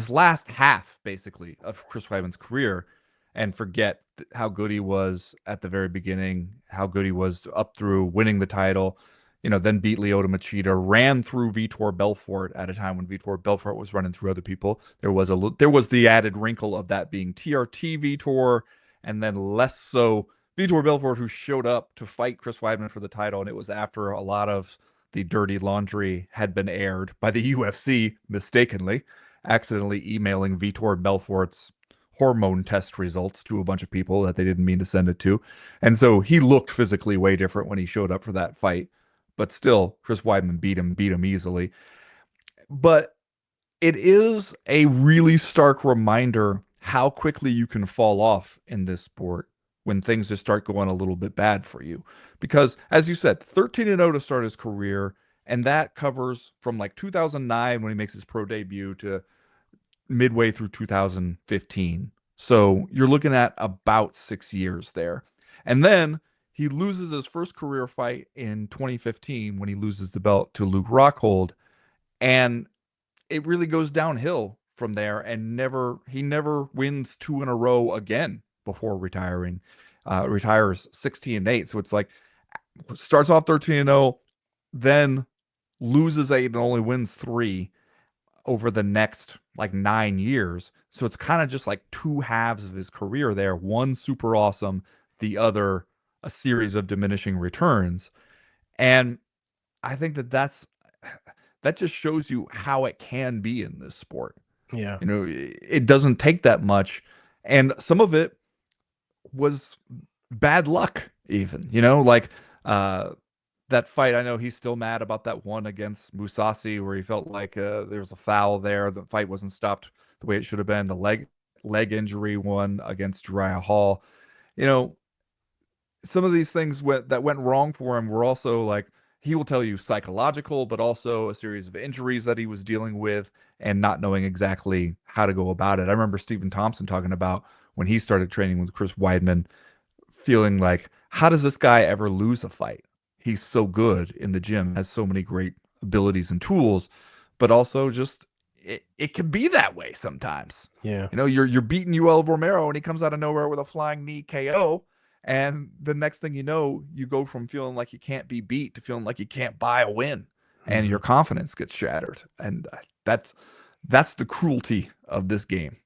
last half, basically, of Chris Weidman's career and forget how good he was at the very beginning, how good he was up through winning the title, then beat Lyoto Machida, ran through Vitor Belfort at a time when Vitor Belfort was running through other people. There was the added wrinkle of that being TRT Vitor, and then less so Vitor Belfort, who showed up to fight Chris Weidman for the title, and it was after a lot of the dirty laundry had been aired by the UFC mistakenly, accidentally emailing Vitor Belfort's hormone test results to a bunch of people that they didn't mean to send it to. And so he looked physically way different when he showed up for that fight. But still, Chris Weidman beat him easily. But it is a really stark reminder how quickly you can fall off in this sport when things just start going a little bit bad for you. Because, as you said, 13-0 to start his career, and that covers from like 2009 when he makes his pro debut to midway through 2015. So you're looking at about 6 years there. And then he loses his first career fight in 2015 when he loses the belt to Luke Rockhold, and it really goes downhill from there, and he never wins two in a row again before retiring. Retires 16-8. So it's like starts off 13-0, then loses 8 and only wins 3 over the next like 9 years. So it's kind of just like two halves of his career there. One super awesome, the other a series of diminishing returns. And I think that just shows you how it can be in this sport.
Yeah.
It doesn't take that much. And some of it was bad luck, even, like uh, that fight. I know he's still mad about that one against Musasi where he felt like there was a foul there. The fight wasn't stopped the way it should have been. The leg injury one against Uriah Hall. You know, some of these things that went wrong for him were also like he will tell you psychological, but also a series of injuries that he was dealing with and not knowing exactly how to go about it. I remember Stephen Thompson talking about when he started training with Chris Weidman, feeling like, how does this guy ever lose a fight? He's so good in the gym, has so many great abilities and tools, but also just it can be that way sometimes.
Yeah.
You're beating Yoel Romero and he comes out of nowhere with a flying knee KO. And the next thing you know, you go from feeling like you can't be beat to feeling like you can't buy a win, and your confidence gets shattered. And that's the cruelty of this game.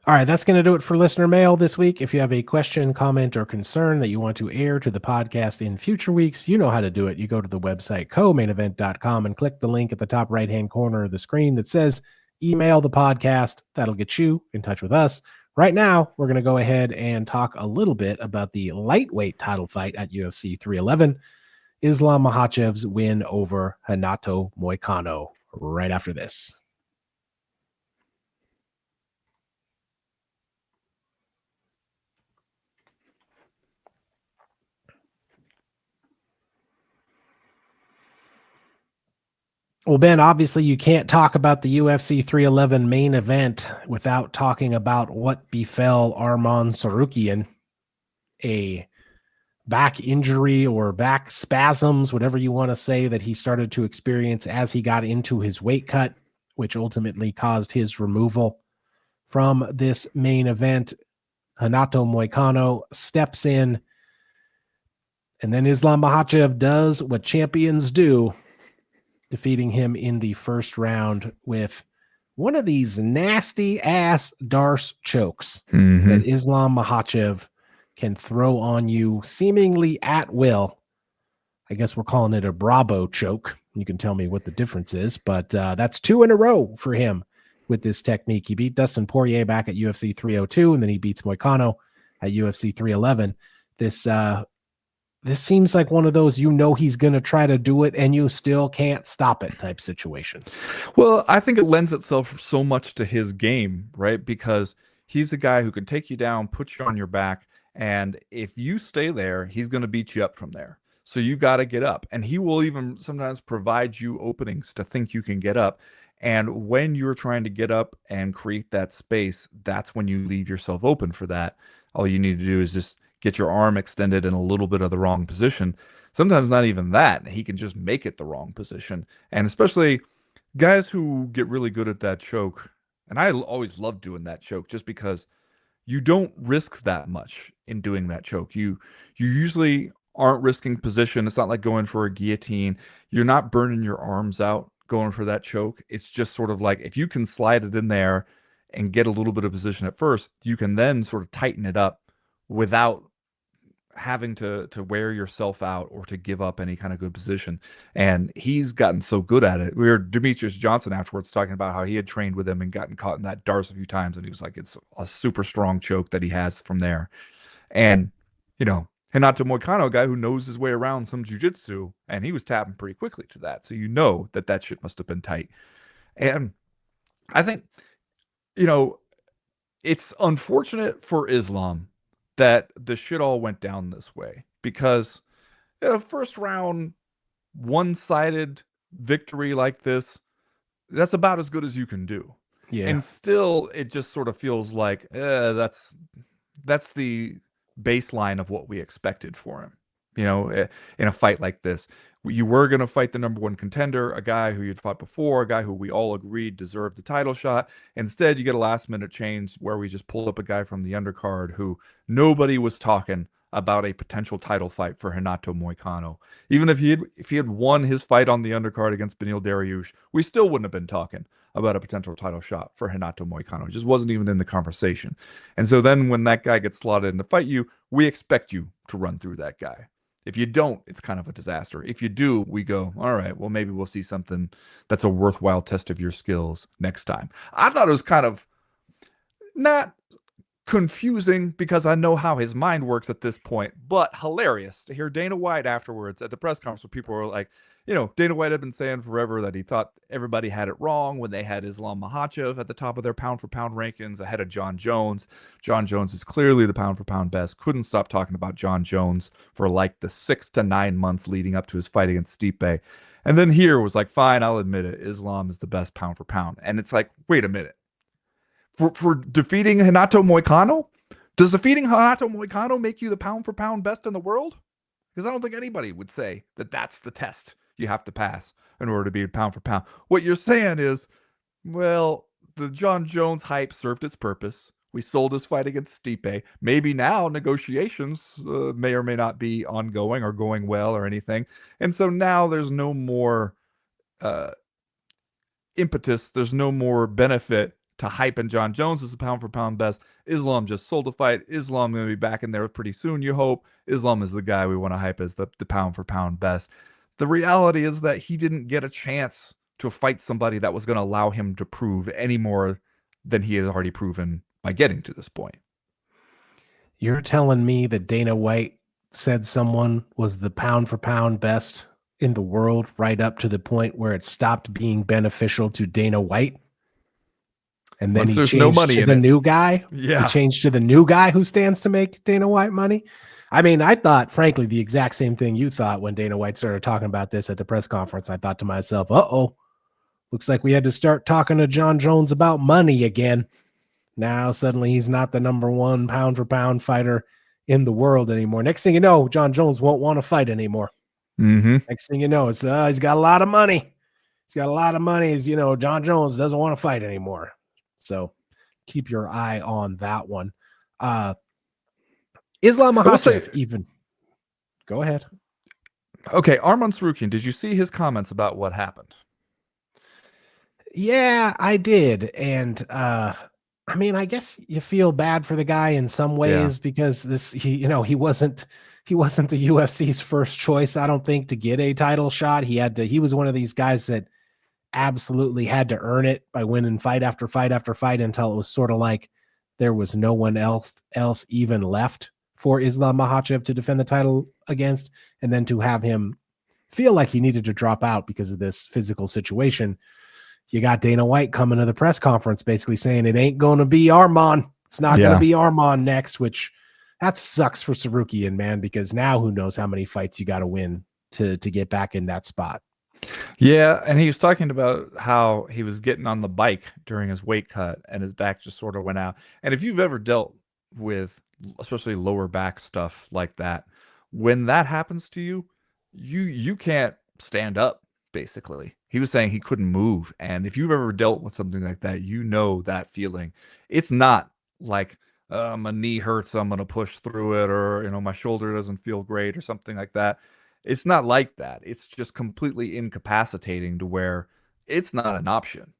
All right, that's going to do it for listener mail this week. If you have a question, comment, or concern that you want to air to the podcast in future weeks, you know how to do it. You go to the website co-mainevent.com and click the link at the top right-hand corner of the screen that says email the podcast. That'll get you in touch with us. Right now, we're going to go ahead and talk a little bit about the lightweight title fight at UFC 311, Islam Makhachev's win over Renato Moicano, right after this. Well, Ben, obviously you can't talk about the UFC 311 main event without talking about what befell Arman Tsarukyan, a back injury or back spasms, whatever you want to say, that he started to experience as he got into his weight cut, which ultimately caused his removal from this main event. Renato Moicano steps in, and then Islam Makhachev does what champions do, defeating him in the first round with one of these nasty ass Darce chokes that Islam Makhachev can throw on you seemingly at will. I guess we're calling it a Bravo choke. You can tell me what the difference is, but that's 2 in a row for him with this technique. He beat Dustin Poirier back at UFC 302, and then he beats Moicano at UFC 311. This seems like one of those, he's going to try to do it and you still can't stop it type situations.
Well, I think it lends itself so much to his game, right? Because he's the guy who can take you down, put you on your back, and if you stay there, he's going to beat you up from there. So you got to get up, and he will even sometimes provide you openings to think you can get up. And when you're trying to get up and create that space, that's when you leave yourself open for that. All you need to do is just get your arm extended in a little bit of the wrong position. Sometimes not even that. He can just make it the wrong position. And especially guys who get really good at that choke. And I always love doing that choke just because you don't risk that much in doing that choke. You usually aren't risking position. It's not like going for a guillotine. You're not burning your arms out going for that choke. It's just sort of like if you can slide it in there and get a little bit of position at first, you can then sort of tighten it up without having to wear yourself out or to give up any kind of good position. And he's gotten so good at it. We heard Demetrius Johnson afterwards talking about how he had trained with him and gotten caught in that Darce a few times, and he was like, it's a super strong choke that he has from there. And Renato Moicano, a guy who knows his way around some jiu-jitsu, and he was tapping pretty quickly to that. So that shit must have been tight. And I think, it's unfortunate for Islam that the shit all went down this way because first round one-sided victory like this, that's about as good as you can do.
Yeah.
And still it just sort of feels like that's the baseline of what we expected for him. In a fight like this, you were going to fight the number one contender, a guy who you'd fought before, a guy who we all agreed deserved the title shot. Instead, you get a last minute change where we just pulled up a guy from the undercard who nobody was talking about a potential title fight for Renato Moicano. Even if he had won his fight on the undercard against Beneil Dariush, we still wouldn't have been talking about a potential title shot for Renato Moicano. It just wasn't even in the conversation. And so then when that guy gets slotted in to fight you, we expect you to run through that guy. If you don't, it's kind of a disaster. If you do, we go, all right, well, maybe we'll see something that's a worthwhile test of your skills next time. I thought it was kind of not confusing because I know how his mind works at this point, but hilarious to hear Dana White afterwards at the press conference where people were like, Dana White had been saying forever that he thought everybody had it wrong when they had Islam Makhachev at the top of their pound-for-pound rankings ahead of John Jones. John Jones is clearly the pound-for-pound best. Couldn't stop talking about John Jones for like the 6 to 9 months leading up to his fight against Stipe. And then here was like, fine, I'll admit it. Islam is the best pound-for-pound. And it's like, wait a minute. For defeating Renato Moicano? Does defeating Renato Moicano make you the pound-for-pound best in the world? Because I don't think anybody would say that that's the test you have to pass in order to be pound for pound. What you're saying is, well, the John Jones hype served its purpose. We sold his fight against Stipe. Maybe now negotiations may or may not be ongoing or going well or anything. And so now there's no more impetus. There's no more benefit to hyping John Jones as a pound for pound best. Islam just sold a fight. Islam going to be back in there pretty soon, you hope. Islam is the guy we want to hype as the pound for pound best. The reality is that he didn't get a chance to fight somebody that was going to allow him to prove any more than he has already proven by getting to this point.
You're telling me that Dana White said someone was the pound for pound best in the world right up to the point where it stopped being beneficial to Dana White? And then he changed to the new guy?
Yeah.
He changed to the new guy who stands to make Dana White money? I mean, I thought, frankly, the exact same thing you thought when Dana White started talking about this at the press conference. I thought to myself, uh-oh, looks like we had to start talking to John Jones about money again. Now, suddenly, he's not the number one pound-for-pound fighter in the world anymore. Next thing you know, John Jones won't want to fight anymore.
Mm-hmm.
Next thing you know, it's he's got a lot of money. He's got a lot of money. John Jones doesn't want to fight anymore. So keep your eye on that one. Islam Makhachev, even. Go ahead.
Okay, Arman Tsarukyan, did you see his comments about what happened?
Yeah, I did. And I mean, I guess you feel bad for the guy in some ways because he wasn't the UFC's first choice, I don't think, to get a title shot. He was one of these guys that absolutely had to earn it by winning fight after fight after fight until it was sort of like there was no one else even left for Islam Makhachev to defend the title against, and then to have him feel like he needed to drop out because of this physical situation. You got Dana White coming to the press conference basically saying it ain't going to be Arman. It's not going to be Arman next, which that sucks for Tsarukyan, man, because now who knows how many fights you got to win to get back in that spot.
Yeah, and he was talking about how he was getting on the bike during his weight cut and his back just sort of went out. And if you've ever dealt with especially lower back stuff like that, when that happens to you, you can't stand up, basically. He was saying he couldn't move. And if you've ever dealt with something like that, you know that feeling. It's not like my knee hurts, I'm going to push through it, or my shoulder doesn't feel great or something like that. It's not like that. It's just completely incapacitating to where it's not an option.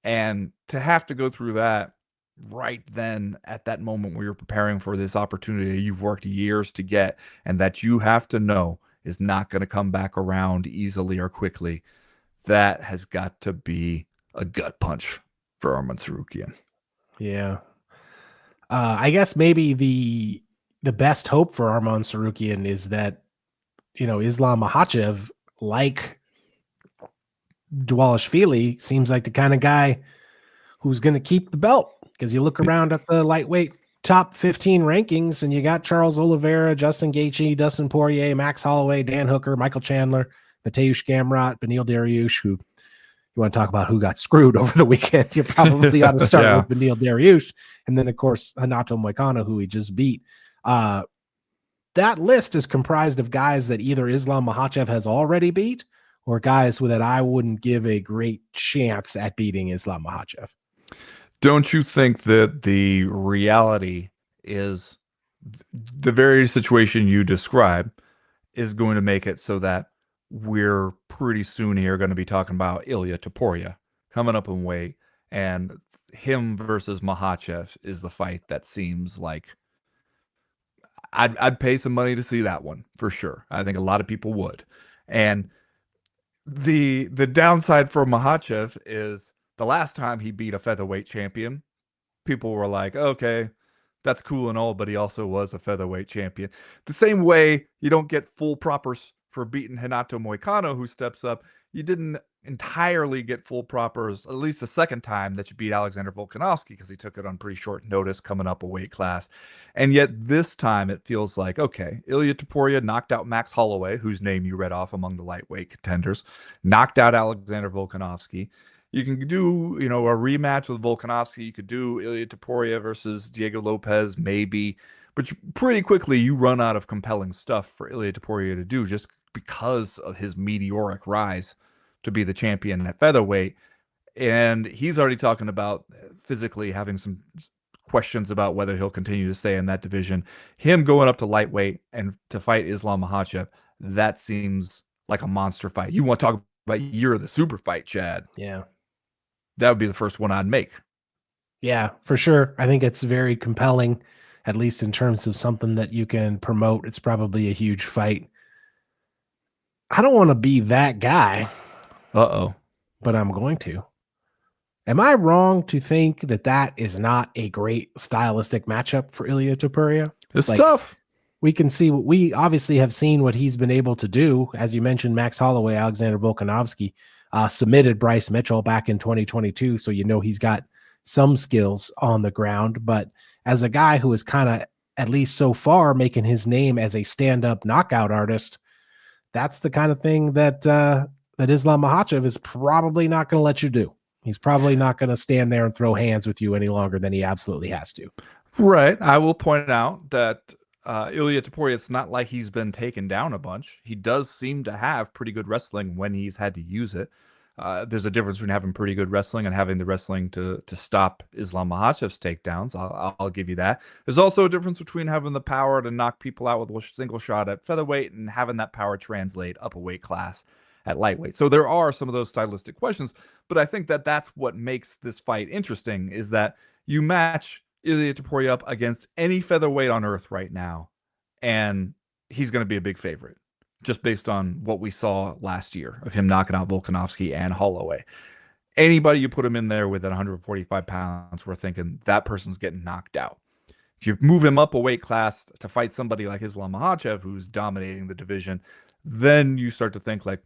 And to have to go through that right then at that moment where you're preparing for this opportunity you've worked years to get, and that you have to know is not going to come back around easily or quickly, that has got to be a gut punch for Arman Tsarukyan.
Yeah. I guess maybe the best hope for Arman Tsarukyan is that Islam Makhachev, like Dvalishvili, seems like the kind of guy who's going to keep the belt, because you look around at the lightweight top 15 rankings and you got Charles Oliveira, Justin Gaethje, Dustin Poirier, Max Holloway, Dan Hooker, Michael Chandler, Mateusz Gamrot, Beneil Dariush, who you want to talk about who got screwed over the weekend. You probably ought to start with Beneil Dariush. And then, of course, Renato Moicano, who he just beat. that list is comprised of guys that either Islam Makhachev has already beat or guys that I wouldn't give a great chance at beating Islam Makhachev.
Don't you think that the reality is the very situation you describe is going to make it so that we're pretty soon here going to be talking about Ilya Topuria coming up in weight, and him versus Makhachev is the fight that seems like I'd pay some money to see that one for sure. I think a lot of people would. And the downside for Makhachev is the last time he beat a featherweight champion, people were like, okay, that's cool and all, but he also was a featherweight champion. The same way you don't get full propers for beating Renato Moicano, who steps up, you didn't entirely get full propers, at least the second time that you beat Alexander Volkanovski, because he took it on pretty short notice coming up a weight class. And yet this time it feels like, okay, Ilya Topuria knocked out Max Holloway, whose name you read off among the lightweight contenders, knocked out Alexander Volkanovski. You can do, a rematch with Volkanovski. You could do Ilya Topuria versus Diego Lopez, maybe. But pretty quickly, you run out of compelling stuff for Ilya Topuria to do just because of his meteoric rise to be the champion at featherweight. And he's already talking about physically having some questions about whether he'll continue to stay in that division. Him going up to lightweight and to fight Islam Makhachev, that seems like a monster fight. You want to talk about year of the super fight, Chad?
Yeah.
That would be the first one I'd make.
Yeah, for sure. I think it's very compelling, at least in terms of something that you can promote. It's probably a huge fight. I don't want to be that guy.
Uh-oh.
But I'm going to. Am I wrong to think that that is not a great stylistic matchup for Ilya Topuria?
It's tough.
We can see we obviously have seen what he's been able to do. As you mentioned, Max Holloway, Alexander Volkanovski submitted Bryce Mitchell back in 2022. So, he's got some skills on the ground. But as a guy who is kind of, at least so far, making his name as a stand-up knockout artist, that's the kind of thing that Islam Makhachev is probably not going to let you do. He's probably not going to stand there and throw hands with you any longer than he absolutely has to.
Right. I will point out that Ilya Topuria, it's not like he's been taken down a bunch. He does seem to have pretty good wrestling when he's had to use it. There's a difference between having pretty good wrestling and having the wrestling to stop Islam Makhachev's takedowns. I'll give you that. There's also a difference between having the power to knock people out with a single shot at featherweight and having that power translate up a weight class at lightweight. So there are some of those stylistic questions, but I think that that's what makes this fight interesting, is that you match Ilya Topuria up against any featherweight on earth right now, and he's going to be a big favorite, just based on what we saw last year of him knocking out Volkanovski and Holloway. Anybody you put him in there with at 145 pounds, we're thinking that person's getting knocked out. If you move him up a weight class to fight somebody like Islam Makhachev, who's dominating the division, then you start to think like,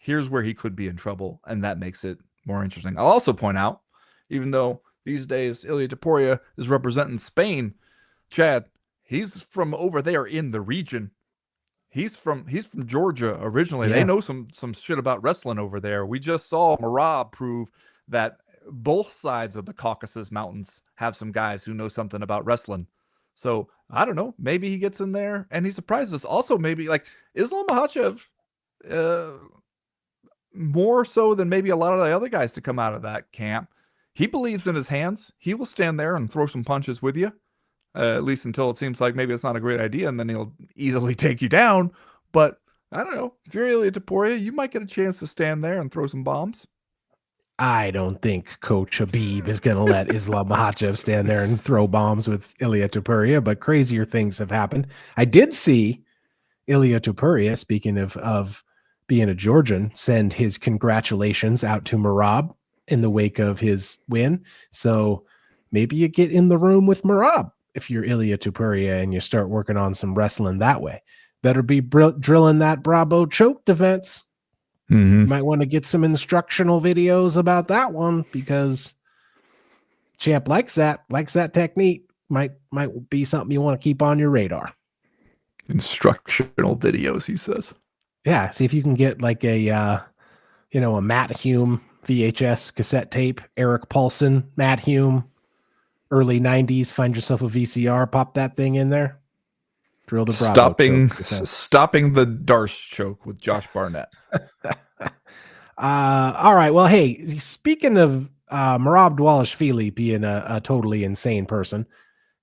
here's where he could be in trouble, and that makes it more interesting. I'll also point out, even though these days Ilya Topuria is representing Spain, Chad, he's from over there in the region. He's from Georgia originally. Yeah. They know some shit about wrestling over there. We just saw Merab prove that both sides of the Caucasus Mountains have some guys who know something about wrestling. So I don't know. Maybe he gets in there and he surprises us. Also, maybe like Islam Makhachev, more so than maybe a lot of the other guys to come out of that camp. He believes in his hands. He will stand there and throw some punches with you. At least until it seems like maybe it's not a great idea, and then he'll easily take you down. But I don't know. If you're Ilya Topuria, you might get a chance to stand there and throw some bombs.
I don't think Coach Habib is going to let Islam Makhachev stand there and throw bombs with Ilya Topuria, but crazier things have happened. I did see Ilya Topuria, speaking of being a Georgian, send his congratulations out to Merab in the wake of his win. So maybe you get in the room with Merab if you're Ilya Topuria and you start working on some wrestling that way. Better be drilling that Bravo choke defense.
Mm-hmm.
You might want to get some instructional videos about that one, because champ likes that technique. Might be something you want to keep on your radar.
Instructional videos, he says.
Yeah, see if you can get like a Matt Hume VHS cassette tape, Eric Paulson, Matt Hume, early 90s, find yourself a VCR, pop that thing in there. Drill the Bravo choke defense.
Stopping the Darce choke with Josh Barnett.
All right. Well, hey, speaking of Merab Dvalishvili being a totally insane person,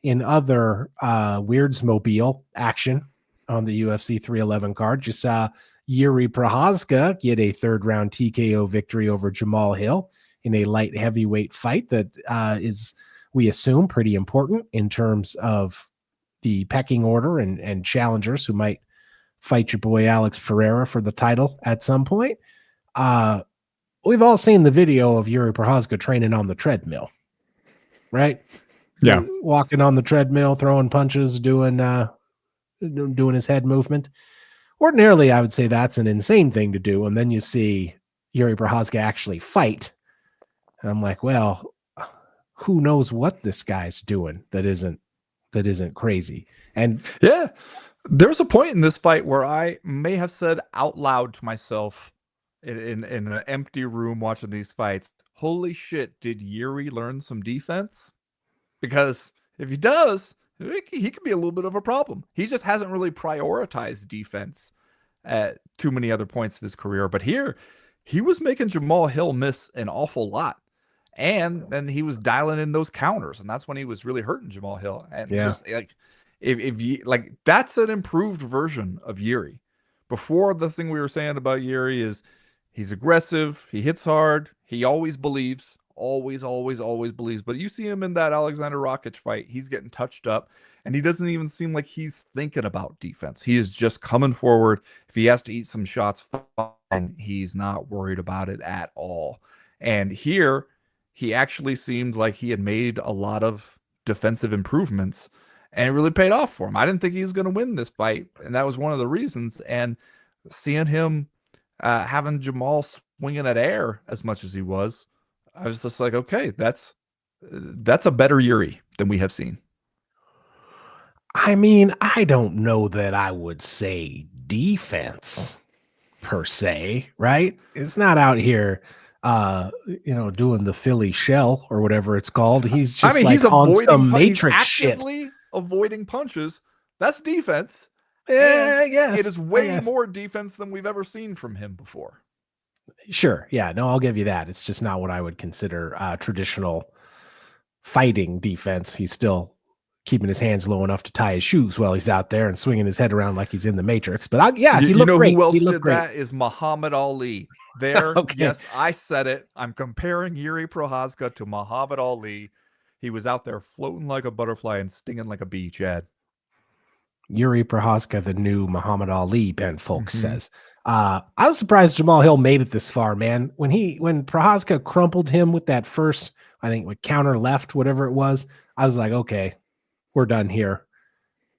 in other Weirdsmobile action on the UFC 311 card, you saw Jiri Prochazka get a third-round TKO victory over Jamal Hill in a light heavyweight fight that is, we assume, pretty important in terms of the pecking order and challengers who might fight your boy Alex Pereira for the title at some point. We've all seen the video of Jiri Prochazka training on the treadmill, right?
Yeah.
Walking on the treadmill, throwing punches, doing his head movement. Ordinarily, I would say that's an insane thing to do. And then you see Jiri Prochazka actually fight. And I'm like, well, who knows what this guy's doing that isn't crazy. And
yeah, there was a point in this fight where I may have said out loud to myself in an empty room watching these fights, holy shit, did Jiri learn some defense? Because if he does, he could be a little bit of a problem. He just hasn't really prioritized defense at too many other points of his career. But here, he was making Jamal Hill miss an awful lot. And then he was dialing in those counters, and that's when he was really hurting Jamal Hill. And it's just like, if you like, that's an improved version of Jiri. Before, the thing we were saying about Jiri is he's aggressive, he hits hard, he always believes, always believes. But you see him in that Alexander Rakic fight, he's getting touched up, and he doesn't even seem like he's thinking about defense. He is just coming forward. If he has to eat some shots, fine. He's not worried about it at all. And here, he actually seemed like he had made a lot of defensive improvements, and it really paid off for him. I didn't think he was going to win this fight, and that was one of the reasons. And seeing him having Jamal swinging at air as much as he was, I was just like, okay, that's a better Jiri than we have seen.
I mean, I don't know that I would say defense per se, right? It's not out here doing the Philly shell or whatever it's called. He's just he's on some Matrix shit.
Avoiding punches. That's defense.
Yeah, I guess.
It is way more defense than we've ever seen from him before.
Sure. Yeah, no, I'll give you that. It's just not what I would consider traditional fighting defense. He's still keeping his hands low enough to tie his shoes while he's out there and swinging his head around like he's in the Matrix. But he looked great.
Who else
he
did that is Muhammad Ali. There,
okay.
Yes, I said it. I'm comparing Jiri Prochazka to Muhammad Ali. He was out there floating like a butterfly and stinging like a bee, Chad.
Jiri Prochazka, the new Muhammad Ali, Ben Folks says. I was surprised Jamal Hill made it this far, man. When Prochazka crumpled him with that first, I think, with counter left, whatever it was, I was like, okay, we're done here.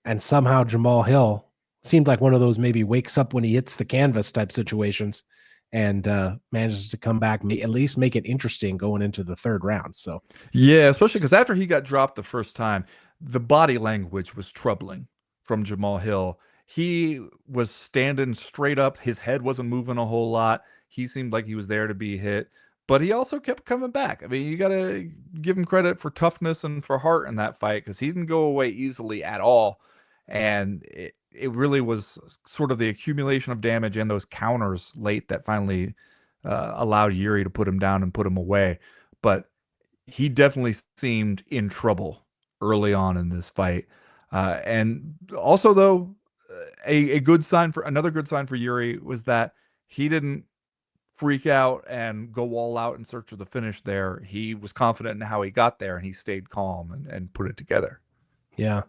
And somehow Jamal Hill seemed like one of those maybe wakes up when he hits the canvas type situations and manages to come back, at least make it interesting going into the third round. So
yeah, especially because after he got dropped the first time, the body language was troubling from Jamal Hill. He was standing straight up. His head wasn't moving a whole lot. He seemed like he was there to be hit, but he also kept coming back. I mean, you got to give him credit for toughness and for heart in that fight, because he didn't go away easily at all. And it really was sort of the accumulation of damage and those counters late that finally allowed Jiri to put him down and put him away. But he definitely seemed in trouble early on in this fight. And also, though, another good sign for Jiri was that he didn't freak out and go all out in search of the finish there. He was confident in how he got there, and he stayed calm and put it together.
Yeah.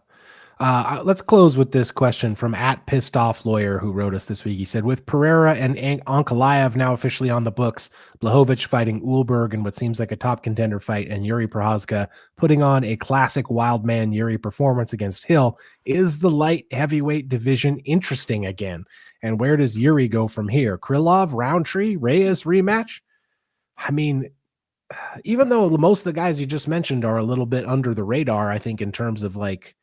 Let's close with this question from @PissedOffLawyer, who wrote us this week. He said, with Pereira and Ankalaev now officially on the books, Blachowicz fighting Ulberg in what seems like a top contender fight, and Jiri Prochazka putting on a classic wild man Jiri performance against Hill, is the light heavyweight division interesting again? And where does Jiri go from here? Krylov, Roundtree, Reyes rematch? I mean, even though most of the guys you just mentioned are a little bit under the radar, I think in terms of like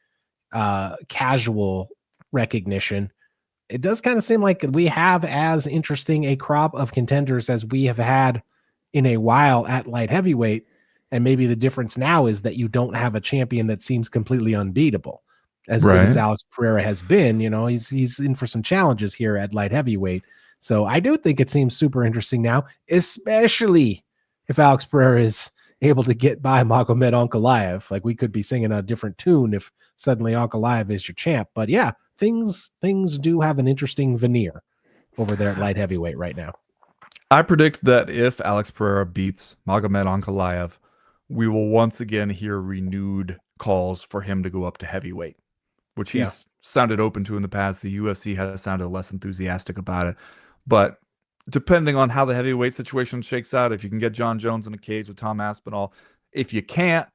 casual recognition, it does kind of seem like we have as interesting a crop of contenders as we have had in a while at light heavyweight. And maybe the difference now is that you don't have a champion that seems completely unbeatable. as good as
Right.
Alex Pereira has been. He's in for some challenges here at light heavyweight. So I do think it seems super interesting now, especially if Alex Pereira is able to get by Magomed Ankalaev. Like, we could be singing a different tune if suddenly Ankalaev is your champ. But yeah, things do have an interesting veneer over there at light heavyweight right now.
I predict that if Alex Pereira beats Magomed Ankalaev, we will once again hear renewed calls for him to go up to heavyweight, which he's sounded open to in the past. The UFC has sounded less enthusiastic about it. But depending on how the heavyweight situation shakes out, if you can get John Jones in a cage with Tom Aspinall, if you can't,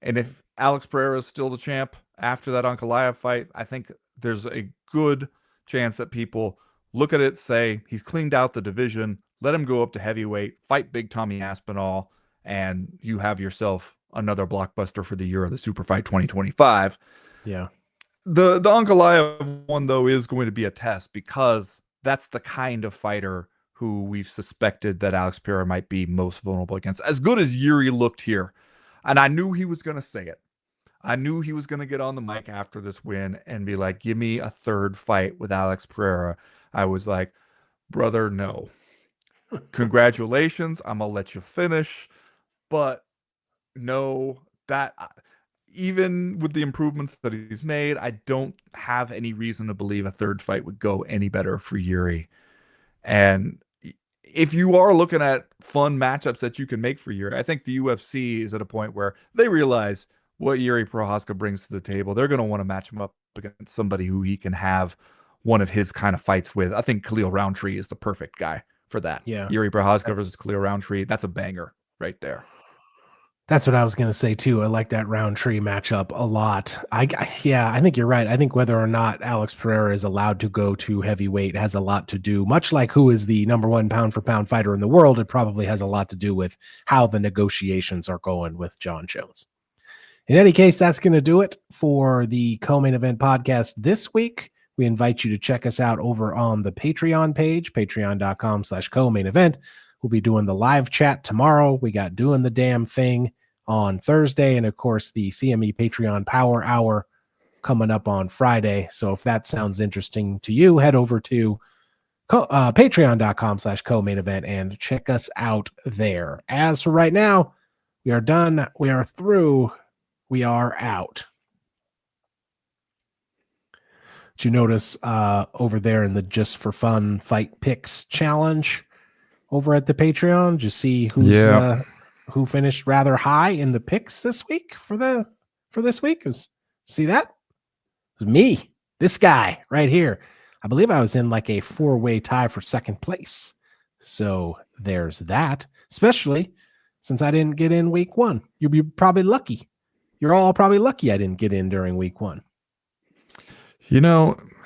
and if Alex Pereira is still the champ after that Ankalaev fight, I think there's a good chance that people look at it, say he's cleaned out the division, let him go up to heavyweight, fight big Tommy Aspinall, and you have yourself another blockbuster for the year of the Super Fight 2025.
Yeah.
The Ankalaev one, though, is going to be a test because that's the kind of fighter who we've suspected that Alex Pereira might be most vulnerable against. As good as Jiri looked here, and I knew he was going to say it. I knew he was going to get on the mic after this win and be like, give me a third fight with Alex Pereira. I was like, brother, no. Congratulations. I'm going to let you finish. But no, that even with the improvements that he's made, I don't have any reason to believe a third fight would go any better for Jiri. And if you are looking at fun matchups that you can make for Jiri, I think the UFC is at a point where they realize what Jiri Prochazka brings to the table. They're going to want to match him up against somebody who he can have one of his kind of fights with. I think Khalil Roundtree is the perfect guy for that.
Yeah.
Jiri Prochazka versus Khalil Roundtree. That's a banger right there.
That's what I was going to say too. I like that Roundtree matchup a lot. I think you're right. I think whether or not Alex Pereira is allowed to go to heavyweight has a lot to do, much like who is the number one pound for pound fighter in the world. It probably has a lot to do with how the negotiations are going with John Jones. In any case, that's going to do it for the Co-Main Event podcast this week. We invite you to check us out over on the Patreon page, patreon.com/co-main event. We'll be doing the live chat tomorrow. We got Doing the Damn Thing on Thursday. And of course, the CME Patreon Power Hour coming up on Friday. So if that sounds interesting to you, head over to patreon.com/co-main event and check us out there. As for right now, we are done. We are through. We are out. Did you notice over there in the Just for Fun Fight Picks challenge over at the Patreon? Did you see who finished rather high in the picks this week for this week? See that? It was me, this guy right here. I believe I was in like a 4-way tie for second place. So there's that, especially since I didn't get in week 1. You'll be probably lucky. You're all probably lucky I didn't get in during week 1.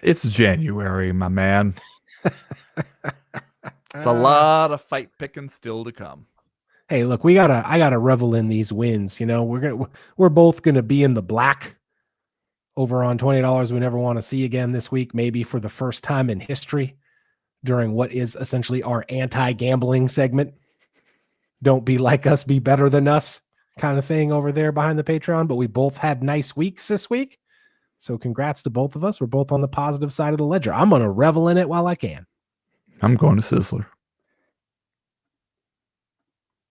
It's January, my man. It's a lot of fight picking still to come.
Hey, look, I gotta revel in these wins. We're both gonna be in the black over on $20 we never want to see again this week, maybe for the first time in history during what is essentially our anti-gambling segment. Don't be like us, be better than us kind of thing over there behind the Patreon. But we both had nice weeks this week. So congrats to both of us. We're both on the positive side of the ledger. I'm going to revel in it while I can.
I'm going to Sizzler.